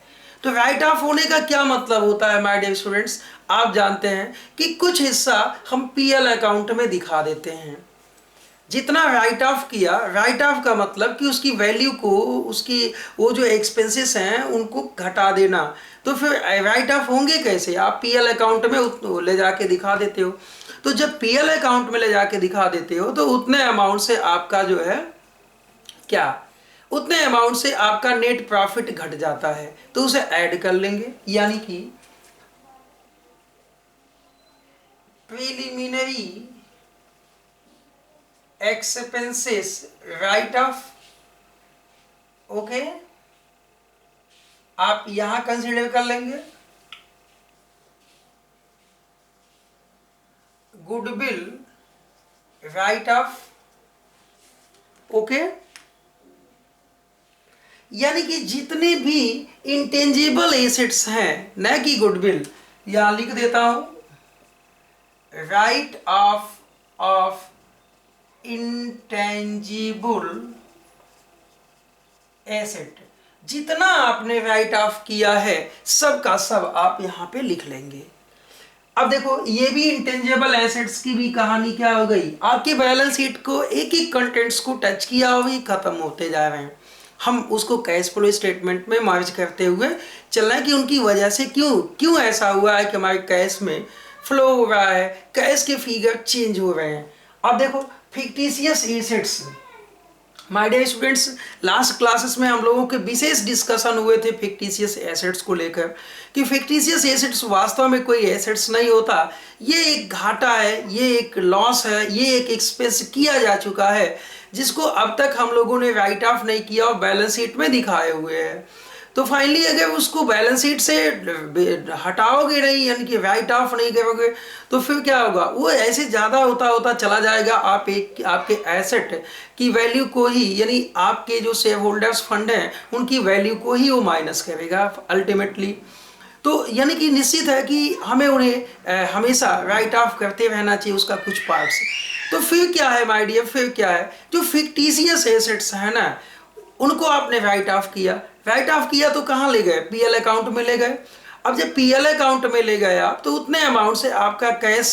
तो राइट ऑफ होने का क्या मतलब होता है माय डियर स्टूडेंट्स, आप जानते हैं कि कुछ हिस्सा हम पीएल अकाउंट में दिखा देते हैं। जितना राइट ऑफ किया, राइट ऑफ का मतलब कि उसकी वैल्यू को, उसकी वो जो एक्सपेंसेस हैं उनको घटा देना। तो फिर राइट ऑफ होंगे कैसे, आप पीएल अकाउंट में ले जाके दिखा देते हो। तो जब पीएल अकाउंट में ले जाके दिखा देते हो तो उतने अमाउंट से आपका जो है क्या, उतने अमाउंट से आपका नेट प्रॉफिट घट जाता है, तो उसे ऐड कर लेंगे। यानी कि preliminary expenses right of. Okay, आप यहां कंसीडर कर लेंगे गुडविल राइट ऑफ। ओके, यानी कि जितने भी इंटेंजिबल एसेट्स हैं, न कि गुडविल, यहां लिख देता हूं राइट ऑफ इंटेंजिबल एसेट, जितना आपने राइट ऑफ किया है सब का सब आप यहां पे लिख लेंगे। अब देखो, ये भी इंटेंजिबल एसेट्स की भी कहानी क्या हो गई, आपके बैलेंस शीट को एक एक कंटेंट्स को टच किया हो भी खत्म होते जा रहे हैं। हम उसको कैश फ्लो स्टेटमेंट में मर्ज करते हुए चल रहे हैं कि उनकी वजह से क्यों ऐसा हुआ है कि हमारे कैश में फ्लो हो रहा है, कैश के फिगर चेंज हो रहे हैं। अब देखो, fictitious assets, my dear students, last classes में हम लोगों के विशेष डिस्कशन हुए थे फिक्टिशियस एसेट्स को लेकर कि फिक्टिशियस एसेट्स वास्तव में कोई एसेट्स नहीं होता, ये एक घाटा है, ये एक लॉस है, ये एक एक्सपेंस किया जा चुका है जिसको अब तक हम लोगों ने राइट ऑफ नहीं किया और बैलेंस शीट में दिखाए हुए हैं। तो फाइनली अगर उसको बैलेंस शीट से हटाओगे नहीं, यानी कि राइट ऑफ नहीं करोगे, तो फिर क्या होगा, वो ऐसे ज़्यादा होता होता चला जाएगा, आपके एसेट की वैल्यू को ही, यानी आपके जो शेयर होल्डर्स फंड हैं उनकी वैल्यू को ही वो माइनस करेगा अल्टीमेटली। तो यानी कि निश्चित है कि हमें उन्हें हमेशा राइट ऑफ करते रहना चाहिए उसका कुछ पार्ट्स। तो फिर क्या है माय डियर, फिर क्या है, जो फिक्टिशियस एसेट्स है ना, उनको आपने राइट ऑफ किया, राइट ऑफ किया तो कहाँ ले गए, पीएल अकाउंट में ले गए। अब जब पीएल अकाउंट में ले गए आप, तो उतने अमाउंट से आपका कैश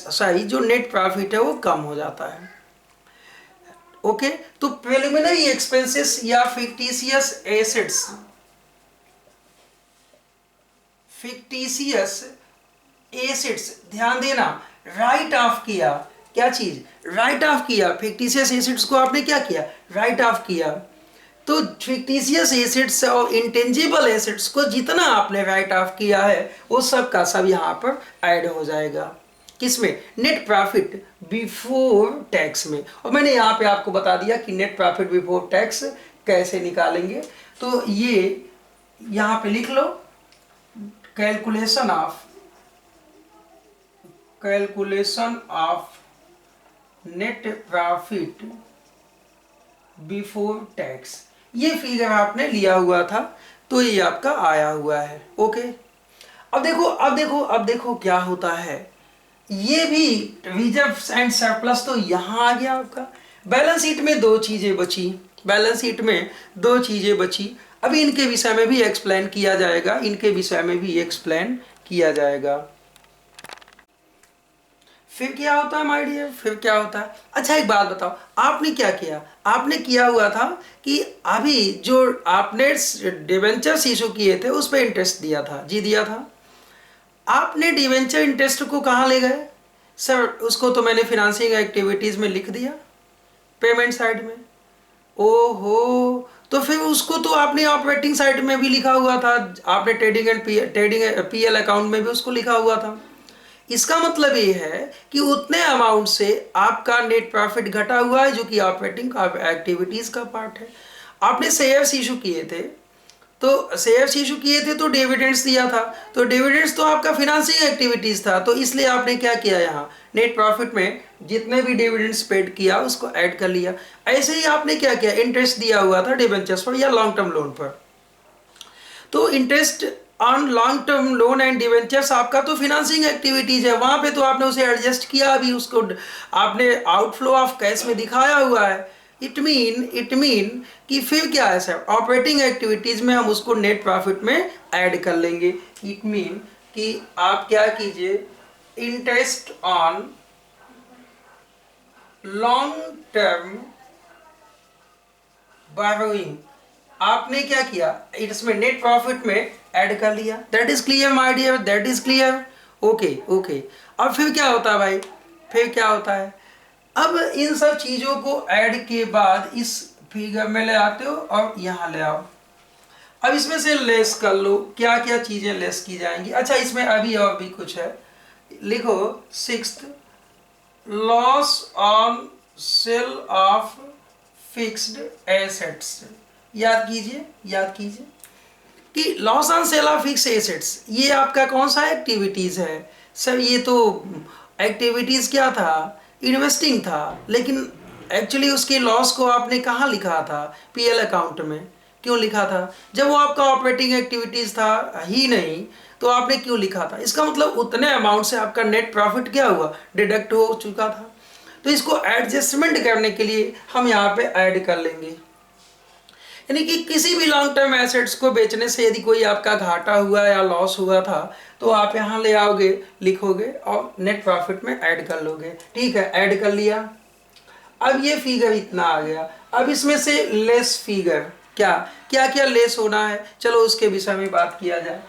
सही जो नेट प्रॉफिट है वो कम हो जाता है। ओके, तो प्रिलिमिनरी एक्सपेंसेस या फिक्टिशियस एसेट्स, फिक्टिशियस एसेट्स, ध्यान देना, राइट ऑफ किया, क्या चीज, राइट ऑफ किया, फिक्टिशियस एसेट्स को आपने क्या किया, राइट ऑफ किया। तो फिक्टिशियस एसेट्स और इंटेंजिबल एसेट्स को जितना आपने राइट ऑफ किया है वो सब का सब यहाँ पर ऐड हो जाएगा, किसमें, नेट प्रॉफिट बिफोर टैक्स में। और मैंने यहाँ पे आपको बता दिया कि नेट प्रॉफिट बिफोर टैक्स कैसे निकालेंगे। तो ये यहाँ पे लिख लो, calculation of net profit before tax, ये फिगर आपने लिया हुआ था तो ये आपका आया हुआ है। ओके, अब देखो क्या होता है, ये भी रिजर्व्स एंड सरप्लस तो यहाँ आ गया आपका। बैलेंस शीट में दो चीजें बची, अभी इनके विषय में भी एक्सप्लेन किया जाएगा, फिर क्या होता है माय डियर, फिर क्या होता है। अच्छा एक बात बताओ, आपने क्या किया, आपने किया हुआ था कि अभी जो आपने डिवेंचर्स इशू किए थे उस पर इंटरेस्ट दिया था, जी दिया था। आपने डिवेंचर इंटरेस्ट को कहाँ ले गए, सर उसको तो मैंने फिनांसिंग एक्टिविटीज में लिख दिया, पेमेंट साइड में। ओहो, तो फिर उसको तो आपने ऑपरेटिंग साइड में भी लिखा हुआ था, आपने ट्रेडिंग पीएल अकाउंट में भी उसको लिखा हुआ था। इसका मतलब ये है कि उतने अमाउंट से आपका नेट प्रॉफिट घटा हुआ है जो कि ऑपरेटिंग एक्टिविटीज का पार्ट है। आपने शेयर्स इशू किए थे तो डिविडेंड्स दिया था, तो डिविडेंड्स तो आपका फिनांसिंग एक्टिविटीज था, तो इसलिए आपने क्या किया, यहाँ नेट प्रॉफिट में जितने भी डिविडेंड्स पेड किया उसको ऐड कर लिया। ऐसे ही आपने क्या किया, इंटरेस्ट दिया हुआ था डिबेंचर्स पर या लॉन्ग टर्म लोन पर, तो interest on long term loan and debentures आपका तो फिनांसिंग एक्टिविटीज है, वहां पे तो आपने उसे एडजस्ट किया, अभी उसको आपने आउटफ्लो ऑफ कैश में दिखाया हुआ है। इट मीन कि फिर क्या है सर, ऑपरेटिंग एक्टिविटीज में हम उसको नेट प्रॉफिट में ऐड कर लेंगे। इट मीन कि आप क्या कीजिए, interest on long term borrowing आपने क्या किया, इसमें नेट प्रॉफिट में ऐड कर लिया। That is clear my dear, that is clear. Okay, अब फिर क्या होता है भाई, फिर क्या होता है, अब इन सब चीजों को ऐड के बाद इस फिगर में ले आते हो और यहाँ ले आओ। अब इसमें से लेस कर लो, क्या क्या चीजें लेस की जाएंगी। अच्छा इसमें अभी और भी कुछ है, लिखो sixth, loss on sale of fixed assets. याद कीजिए, याद कीजिए कि loss on sale of fixed assets ये आपका कौन सा एक्टिविटीज है सर? ये तो एक्टिविटीज क्या था, इन्वेस्टिंग था, लेकिन एक्चुअली उसके लॉस को आपने कहाँ लिखा था? पीएल अकाउंट में। क्यों लिखा था? जब वो आपका ऑपरेटिंग एक्टिविटीज था ही नहीं तो आपने क्यों लिखा था? इसका मतलब उतने अमाउंट से आपका नेट प्रॉफिट क्या हुआ, डिडक्ट हो चुका था। तो इसको एडजस्टमेंट करने के लिए हम यहाँ पे ऐड कर लेंगे, यानी कि किसी भी लॉन्ग टर्म एसेट्स को बेचने से यदि कोई आपका घाटा हुआ या लॉस हुआ था तो आप यहाँ ले आओगे, लिखोगे और नेट प्रॉफिट में ऐड कर लोगे। ठीक है, ऐड कर लिया। अब ये फिगर इतना आ गया। अब इसमें से लेस फिगर क्या क्या क्या लेस होना है, चलो उसके विषय में बात किया जाए।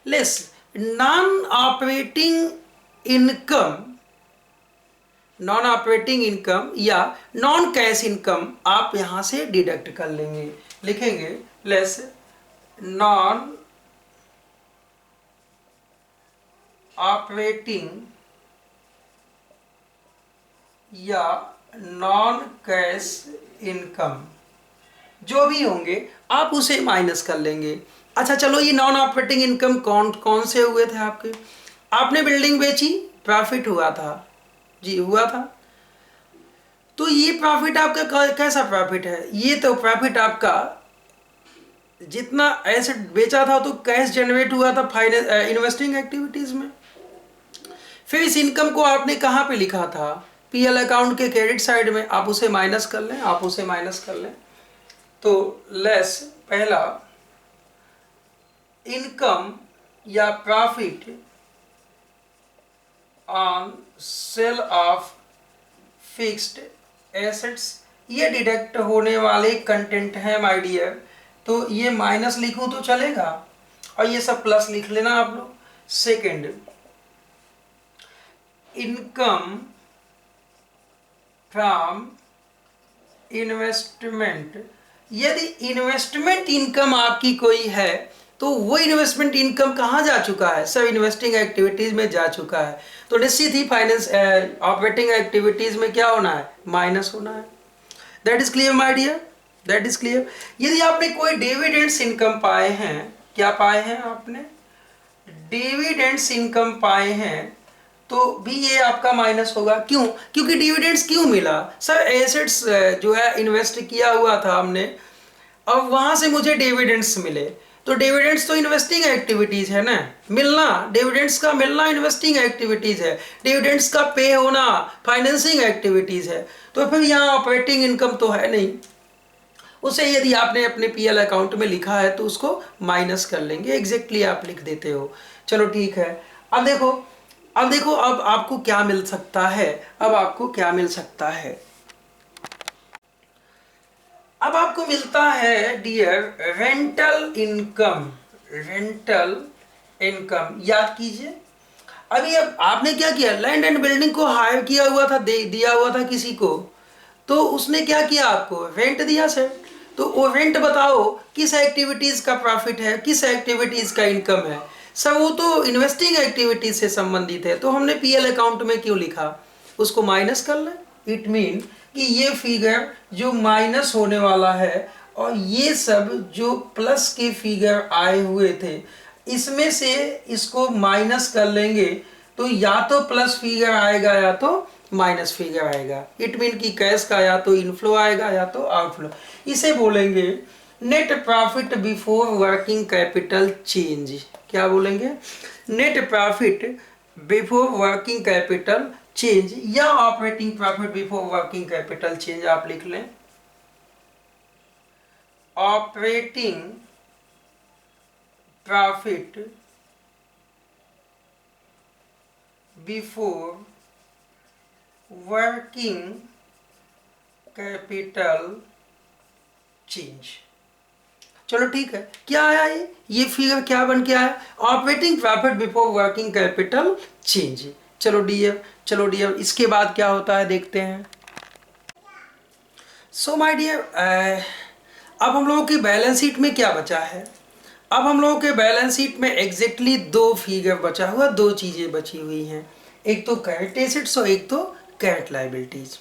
Less non operating income, non operating income या नॉन कैश इनकम आप यहां से डिडक्ट कर लेंगे। लिखेंगे लेस नॉन ऑपरेटिंग या नॉन कैश इनकम, जो भी होंगे आप उसे माइनस कर लेंगे। अच्छा चलो, ये नॉन ऑपरेटिंग इनकम कौन कौन से हुए थे आपके? आपने बिल्डिंग बेची, प्रॉफिट हुआ था जी, हुआ था। तो ये प्रॉफिट आपका कैसा प्रॉफिट है? ये तो प्रॉफिट आपका जितना एसेट बेचा था तो कैश जनरेट हुआ था फाइनेंस इन्वेस्टिंग एक्टिविटीज में। फिर इस इनकम को आपने कहाँ पे लिखा था? पीएल अकाउंट के क्रेडिट साइड में। आप उसे माइनस कर लें, आप उसे माइनस कर लें। तो लेस पहला इनकम या profit on sale of fixed assets, ये डिडक्ट होने वाले कंटेंट है माय डियर। तो ये माइनस लिखूं तो चलेगा और ये सब प्लस लिख लेना आप लोग। सेकेंड, इनकम फ्रॉम इन्वेस्टमेंट, यदि इन्वेस्टमेंट इनकम आपकी कोई है तो वो इन्वेस्टमेंट इनकम कहाँ जा चुका है? सब इन्वेस्टिंग एक्टिविटीज में जा चुका है। तो निश्चित ही फाइनेंस ऑपरेटिंग एक्टिविटीज में क्या होना है? माइनस होना है। That is clear my dear, that is clear. यदि आपने कोई डिविडेंड्स इनकम पाए हैं, क्या पाए हैं आपने? डिविडेंड्स इनकम पाए हैं तो भी ये आपका माइनस होगा। क्यों? क्योंकि डिविडेंड्स क्यों मिला सर? एसेट्स जो है इन्वेस्ट किया हुआ था हमने, अब वहां से मुझे डिविडेंड्स मिले। तो डिविडेंड्स तो इन्वेस्टिंग एक्टिविटीज है ना, मिलना, डिविडेंड्स का मिलना इन्वेस्टिंग एक्टिविटीज है, डिविडेंड्स का पे होना फाइनेंसिंग एक्टिविटीज है। तो फिर यहाँ ऑपरेटिंग इनकम तो है नहीं, उसे यदि आपने अपने पीएल अकाउंट में लिखा है तो उसको माइनस कर लेंगे। एग्जैक्टली आप लिख देते हो। चलो ठीक है। अब देखो, अब देखो, अब आपको क्या मिल सकता है? अब आपको क्या मिल सकता है? अब आपको मिलता है dear rental income. Rental income याद कीजिए। अभी अब आपने क्या किया? लैंड एंड बिल्डिंग को हायर किया हुआ था, दिया हुआ था किसी को, तो उसने क्या किया? आपको रेंट दिया सर। तो वो रेंट बताओ किस एक्टिविटीज का प्रॉफिट है, किस एक्टिविटीज का इनकम है? सर वो तो इन्वेस्टिंग एक्टिविटीज से संबंधित है, तो हमने पीएल अकाउंट में क्यों लिखा? उसको माइनस कर लें। इट मीन कि ये फिगर जो माइनस होने वाला है और ये सब जो प्लस के फिगर आए हुए थे, इसमें से इसको माइनस कर लेंगे तो या तो प्लस फिगर आएगा या तो माइनस फिगर आएगा। इट मीन कि कैश का या तो इनफ्लो आएगा या तो आउटफ्लो। इसे बोलेंगे net profit before working capital change. क्या बोलेंगे? Net profit before working capital change या operating profit before working capital change आप लिख लें। Operating profit before working capital change. चलो ठीक है, क्या आया ये फिगर क्या बन के आया? Operating profit before working capital change. चलो डियर, इसके बाद क्या होता है देखते हैं। सो माय डियर, अब हम लोगों की बैलेंस शीट में क्या बचा है? अब हम लोगों के बैलेंस शीट में एग्जैक्टली दो फिगर बचा हुआ, दो चीज़ें बची हुई हैं, एक तो करंट एसेट्स और एक तो करंट लायबिलिटीज।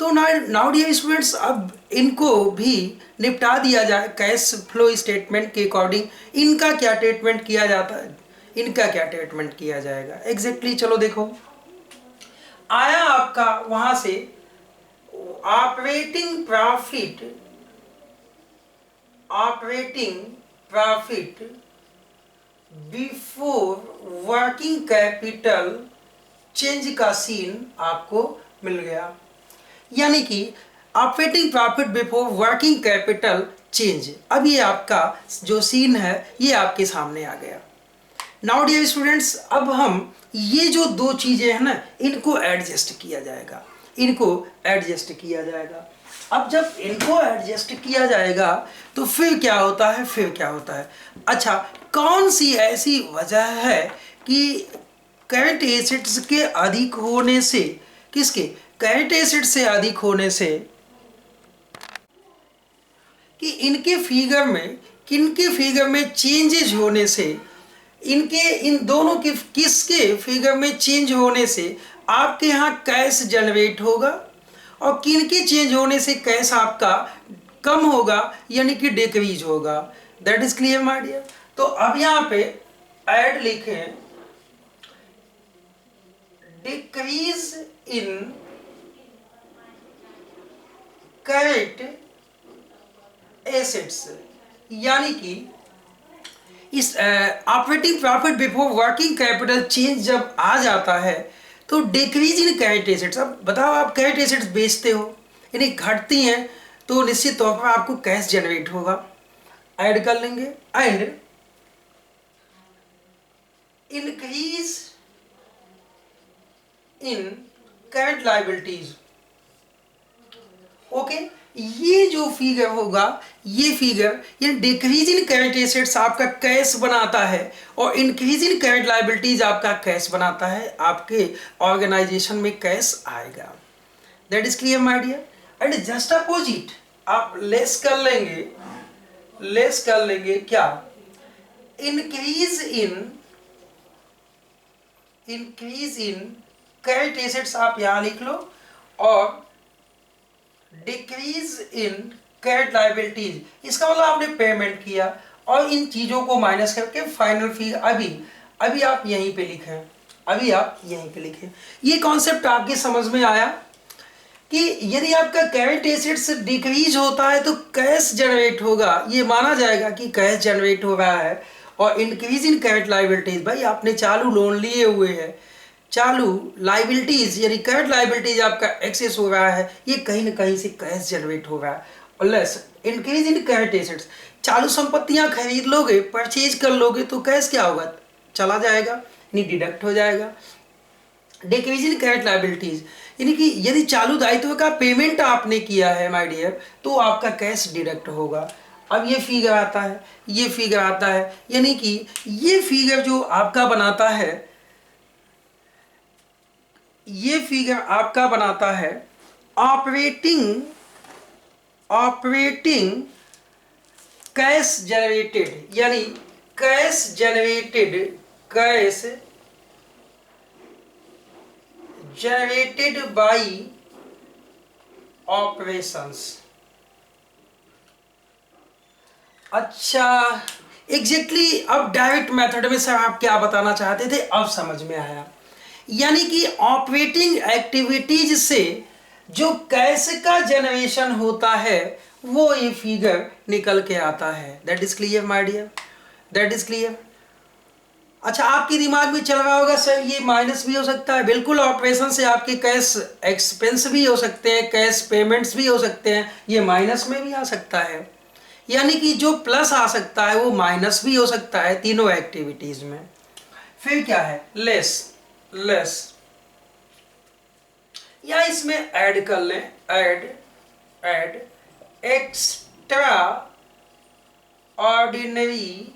तो नाउ डियर स्टूडेंट्स, अब इनको भी निपटा दिया जाए कैश फ्लो स्टेटमेंट के अकॉर्डिंग। इनका क्या ट्रीटमेंट किया जाता है, इनका क्या ट्रीटमेंट किया जाएगा एग्जैक्टली। चलो देखो, आया आपका वहां से operating profit, operating profit before working capital change का सीन आपको मिल गया। यानी कि operating profit before working capital change, अब ये आपका जो सीन है ये आपके सामने आ गया। नाउ डियर स्टूडेंट्स, अब हम ये जो दो चीजें हैं ना, इनको एडजस्ट किया जाएगा, इनको एडजस्ट किया जाएगा। अब जब इनको एडजस्ट किया जाएगा तो फिर क्या होता है, फिर क्या होता है, अच्छा कौन सी ऐसी वजह है कि करंट एसेट्स के अधिक होने से, किसके, करंट एसेट से अधिक होने से, कि इनके फिगर में, किनके फिगर में चेंजेज होने से, इनके इन दोनों के किसके फिगर में चेंज होने से आपके यहाँ कैश जनरेट होगा, और किनके चेंज होने से कैश आपका कम होगा, यानी कि डिक्रीज होगा। That is clear my dear. तो अब यहाँ पे ऐड लिखें, डिक्रीज इन करंट एसेट्स, यानी कि इस operating profit before working capital change जब आ जाता है तो डिक्रीज इन करंट एसेट्स। अब बताओ, आप करंट एसेट्स बेचते हो, यानी घटती हैं, तो निश्चित तौर पर आपको कैश जनरेट होगा। ऐड कर लेंगे, and increase in current liabilities. Okay, ये जो फिगर होगा, ये फिगर, ये डिक्रीज इन करंट एसेट्स आपका कैश बनाता है और इंक्रीज इन करंट लायबिलिटीज आपका कैश बनाता है, आपके ऑर्गेनाइजेशन में कैश आएगा। That is clear my dear. And just opposite आप लेस कर लेंगे, लेस कर लेंगे क्या, इंक्रीज इन करंट एसेट्स आप यहां लिख लो, और डिक्रीज इन करंट लायबिलिटीज, इसका मतलब आपने पेमेंट किया और इन चीजों को माइनस करके फाइनल फिगर अभी आप यहीं पे लिखें, अभी आप यहीं पे लिखें। ये कॉन्सेप्ट आपके समझ में आया कि यदि आपका करंट एसेट्स डिक्रीज होता है तो कैश जनरेट होगा, ये माना जाएगा कि कैश जनरेट हो रहा है। और इंक्रीज इन करंट लायबिलिटीज, भाई आपने चालू लोन लिए हुए हैं, चालू लाइबिलिटीज यानी करंट लाइबिलिटीज आपका एक्सेस हो रहा है, ये कहीं ना कहीं से कैश जनरेट हो रहा है। और less increase in current assets, चालू संपत्तियां खरीद लोगे, परचेज कर लोगे तो कैश क्या होगा, चला जाएगा, यानी डिडक्ट हो जाएगा। डिक्रीज इन करंट लाइबिलिटीज, यानी कि यदि चालू दायित्व का पेमेंट आपने किया है माय डियर, तो आपका कैश डिडक्ट होगा। अब ये फिगर आता है, ये फिगर आता है, यानी कि ये फिगर जो आपका बनाता है, ये फिगर आपका बनाता है ऑपरेटिंग कैश जनरेटेड, यानी कैश जनरेटेड बाय ऑपरेशंस। अच्छा एग्जैक्टली, अब डायरेक्ट मेथड में सर आप क्या बताना चाहते थे, अब समझ में आया। यानी कि ऑपरेटिंग एक्टिविटीज से जो कैश का जनरेशन होता है वो ये फिगर निकल के आता है। That is clear my dear, that is clear. अच्छा आपके दिमाग में चल रहा होगा सर ये माइनस भी हो सकता है, बिल्कुल, ऑपरेशन से आपके कैश एक्सपेंस भी हो सकते हैं, कैश पेमेंट्स भी हो सकते हैं, ये माइनस में भी आ सकता है। यानी कि जो प्लस आ सकता है वो माइनस भी हो सकता है, तीनों एक्टिविटीज में। फिर क्या है, लेस या इसमें ऐड कर लें, ऐड एक्स्ट्रा ऑर्डिनरी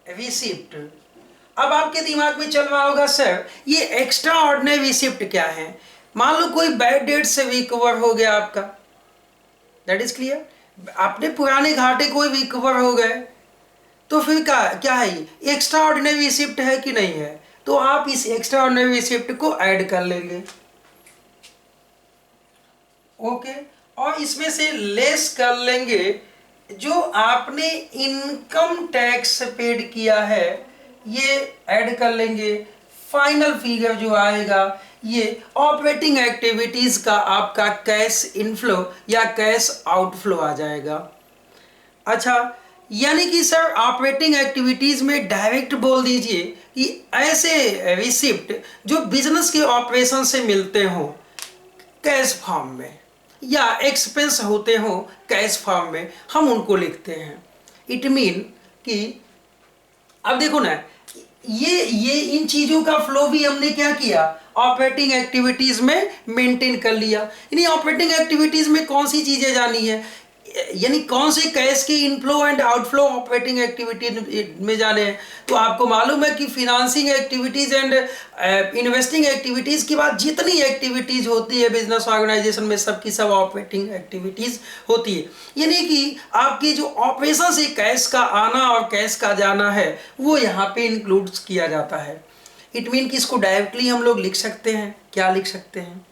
रिसिप्ट। अब आपके दिमाग में चल रहा होगा सर ये एक्स्ट्रा ऑर्डिनरी रिसिप्ट क्या है, मान लो कोई बैड डेट से रिकवर हो गया आपका, दैट इज क्लियर। अपने पुराने घाटे कोई भी कवर हो गए, तो फिर क्या क्या है, ये एक्स्ट्रा ऑर्डिनरी रिसिप्ट है कि नहीं है, तो आप इस एक्स्ट्रा ऑर्डिनरी रिसिप्ट को ऐड कर लेंगे। ओके, और इसमें से लेस कर लेंगे जो आपने इनकम टैक्स पेड किया है, ये ऐड कर लेंगे। फाइनल फिगर जो आएगा ये ऑपरेटिंग एक्टिविटीज का आपका कैश इनफ्लो या कैश आउटफ्लो आ जाएगा। अच्छा, यानी कि सर ऑपरेटिंग एक्टिविटीज में डायरेक्ट बोल दीजिए कि ऐसे रिसिप्ट जो बिजनेस के ऑपरेशन से मिलते हो कैश फॉर्म में या एक्सपेंस होते हो कैश फॉर्म में, हम उनको लिखते हैं। इट मीन कि अब देखो ना, ये इन चीजों का फ्लो भी हमने क्या किया, ऑपरेटिंग एक्टिविटीज में मेंटेन कर लिया। यानी ऑपरेटिंग एक्टिविटीज में कौन सी चीजें जानी है, यानी कौन से कैश के inflow and outflow operating activity में जाने हैं। तो आपको मालूम है कि financing activities and investing activities के बाद जितनी एक्टिविटीज होती है बिजनेस ऑर्गेनाइजेशन में, सबकी सब ऑपरेटिंग एक्टिविटीज होती है। यानी कि आपकी जो ऑपरेशन से कैश का आना और कैश का जाना है वो यहाँ पे इंक्लूड किया जाता है। इट मीन कि इसको डायरेक्टली हम लोग लिख सकते हैं। क्या लिख सकते हैं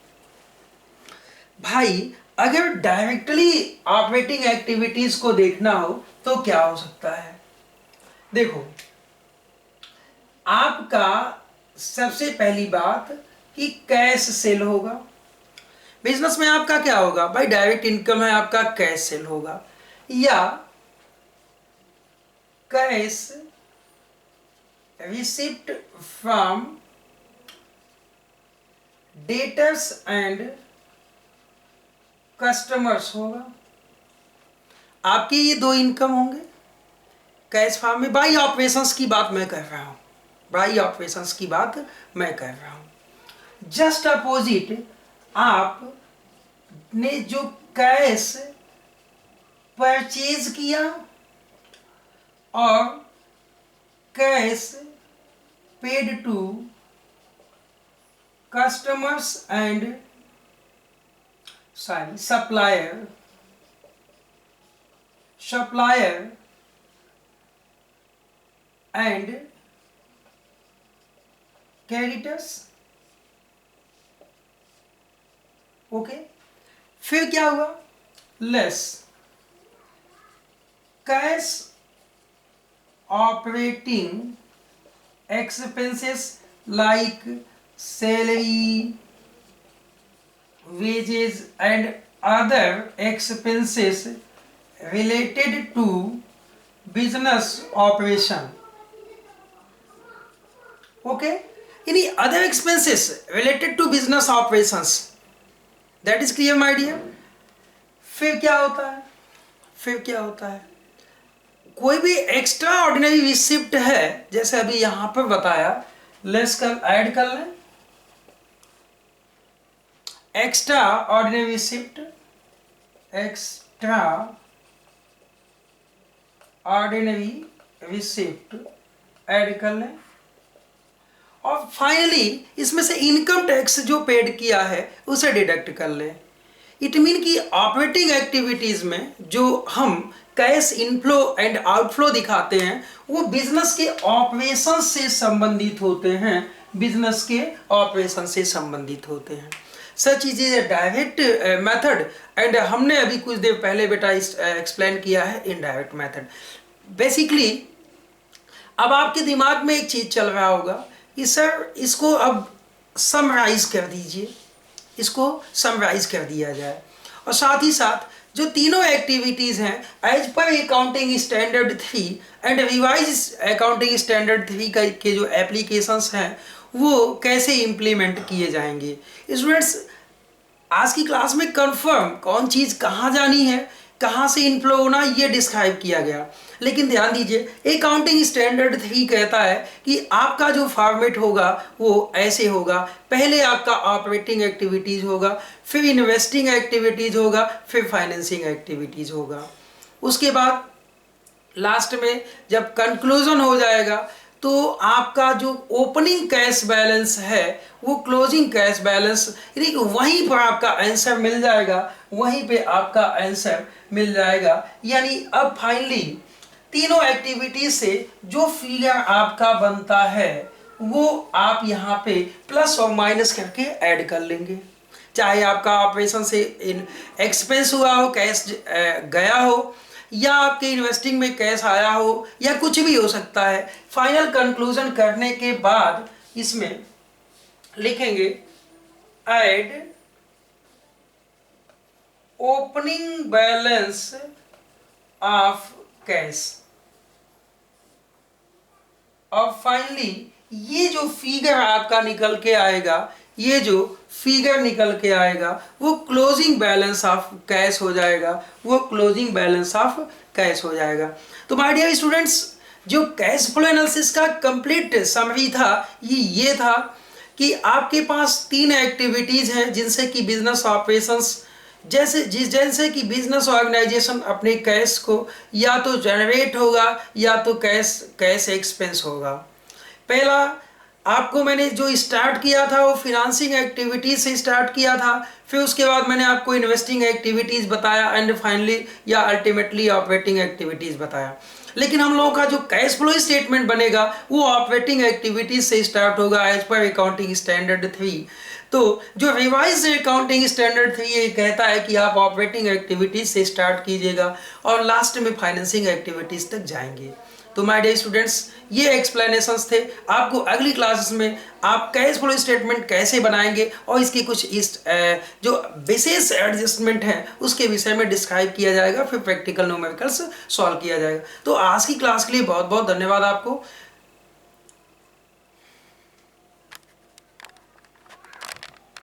भाई, अगर डायरेक्टली ऑपरेटिंग एक्टिविटीज को देखना हो तो क्या हो सकता है। देखो, आपका सबसे पहली बात कि कैश सेल होगा बिजनेस में। आपका क्या होगा भाई, डायरेक्ट इनकम है, आपका कैश सेल होगा या cash receipt from debtors and customers होगा। आपके ये दो इनकम होंगे कैश फॉर्म में। बाई ऑपरेशंस की बात मैं कर रहा हूं, बाई ऑपरेशंस की बात मैं कर रहा हूं। जस्ट अपोजिट, आपने जो कैश परचेज किया और cash paid to customers and supplier and creditors। Okay, फिर क्या हुआ, less cash operating expenses like salary, wages and other expenses related to business operation। okay, any other expenses related to business operations, that is clear my dear। फिर क्या होता है, फिर क्या होता है, कोई भी एक्स्ट्रा ऑर्डिनरी रिसिप्ट है, जैसे अभी यहां पर बताया, लेस कर ऐड कर लें extra ordinary receipt, extra ordinary receipt add कर लें और फाइनली इसमें से इनकम टैक्स जो पेड किया है उसे डिडक्ट कर लें। इट मीन कि ऑपरेटिंग एक्टिविटीज में जो हम कैश इनफ्लो एंड आउटफ्लो दिखाते हैं वो बिजनेस के ऑपरेशन से संबंधित होते हैं, बिजनेस के ऑपरेशन से संबंधित होते हैं। Such is a direct method and हमने अभी कुछ देर पहले बेटा एक्सप्लेन किया है इनडायरेक्ट मेथड। बेसिकली अब आपके दिमाग में एक चीज चल रहा होगा कि सर इसको अब समराइज कर दीजिए, इसको समराइज कर दिया जाए और साथ ही साथ जो तीनों एक्टिविटीज़ हैं as per accounting standard 3 and revise accounting standard 3 के जो एप्लीकेशंस हैं वो कैसे इम्प्लीमेंट किए जाएंगे। स्टूडेंट्स, आज की क्लास में कंफर्म कौन चीज़ कहाँ जानी है, कहाँ से इनफ्लो होना, ये डिस्क्राइब किया गया। लेकिन ध्यान दीजिए अकाउंटिंग स्टैंडर्ड 3 कहता है कि आपका जो फॉर्मेट होगा वो ऐसे होगा, पहले आपका ऑपरेटिंग एक्टिविटीज़ होगा, फिर इन्वेस्टिंग एक्टिविटीज़ होगा, फिर फाइनेंसिंग एक्टिविटीज़ होगा। उसके बाद लास्ट में जब कंक्लूजन हो जाएगा तो आपका जो ओपनिंग कैश बैलेंस है वो क्लोजिंग कैश बैलेंस, यानी कि वहीं पर आपका आंसर मिल जाएगा, वहीं पे आपका आंसर मिल जाएगा। यानी अब फाइनली तीनों एक्टिविटीज से जो फिगर आपका बनता है वो आप यहाँ पे प्लस और माइनस करके ऐड कर लेंगे। चाहे आपका ऑपरेशन से एक्सपेंस हुआ हो, कैश गया हो, या आपके इन्वेस्टिंग में कैश आया हो, या कुछ भी हो सकता है। फाइनल कंक्लूजन करने के बाद इसमें लिखेंगे add opening balance of cash. और फाइनली ये जो फिगर आपका निकल के आएगा, ये जो फिगर निकल के आएगा वो क्लोजिंग बैलेंस ऑफ कैश हो जाएगा, वो क्लोजिंग बैलेंस ऑफ कैश हो जाएगा। तो माय डियर स्टूडेंट्स, जो कैश फ्लो एनालिसिस का कंप्लीट समरी था ये था कि आपके पास तीन एक्टिविटीज हैं जिनसे कि बिजनेस ऑपरेशंस, जैसे कि बिजनेस ऑर्गेनाइजेशन अपने कैश को या तो जनरेट होगा या तो कैश एक्सपेंस होगा। पहला आपको मैंने जो स्टार्ट किया था वो फिनांसिंग एक्टिविटीज से स्टार्ट किया था, फिर उसके बाद मैंने आपको इन्वेस्टिंग एक्टिविटीज बताया एंड फाइनली या अल्टीमेटली ऑपरेटिंग एक्टिविटीज बताया। लेकिन हम लोगों का जो कैश फ्लो स्टेटमेंट बनेगा वो ऑपरेटिंग एक्टिविटीज से स्टार्ट होगा एज पर अकाउंटिंग स्टैंडर्ड 3। तो जो रिवाइज अकाउंटिंग स्टैंडर्ड 3 ये कहता है कि आप ऑपरेटिंग एक्टिविटीज से स्टार्ट कीजिएगा और लास्ट में फाइनेंसिंग एक्टिविटीज तक जाएंगे। तो माय डियर स्टूडेंट्स, ये एक्सप्लेनेशंस थे। आपको अगली क्लासेस में आप कैश फ्लो स्टेटमेंट कैसे बनाएंगे और इसकी कुछ जो विशेष एडजस्टमेंट हैं उसके विषय में डिस्क्राइब किया जाएगा, फिर प्रैक्टिकल न्यूमेरिकल्स सॉल्व किया जाएगा। तो आज की क्लास के लिए बहुत बहुत धन्यवाद आपको।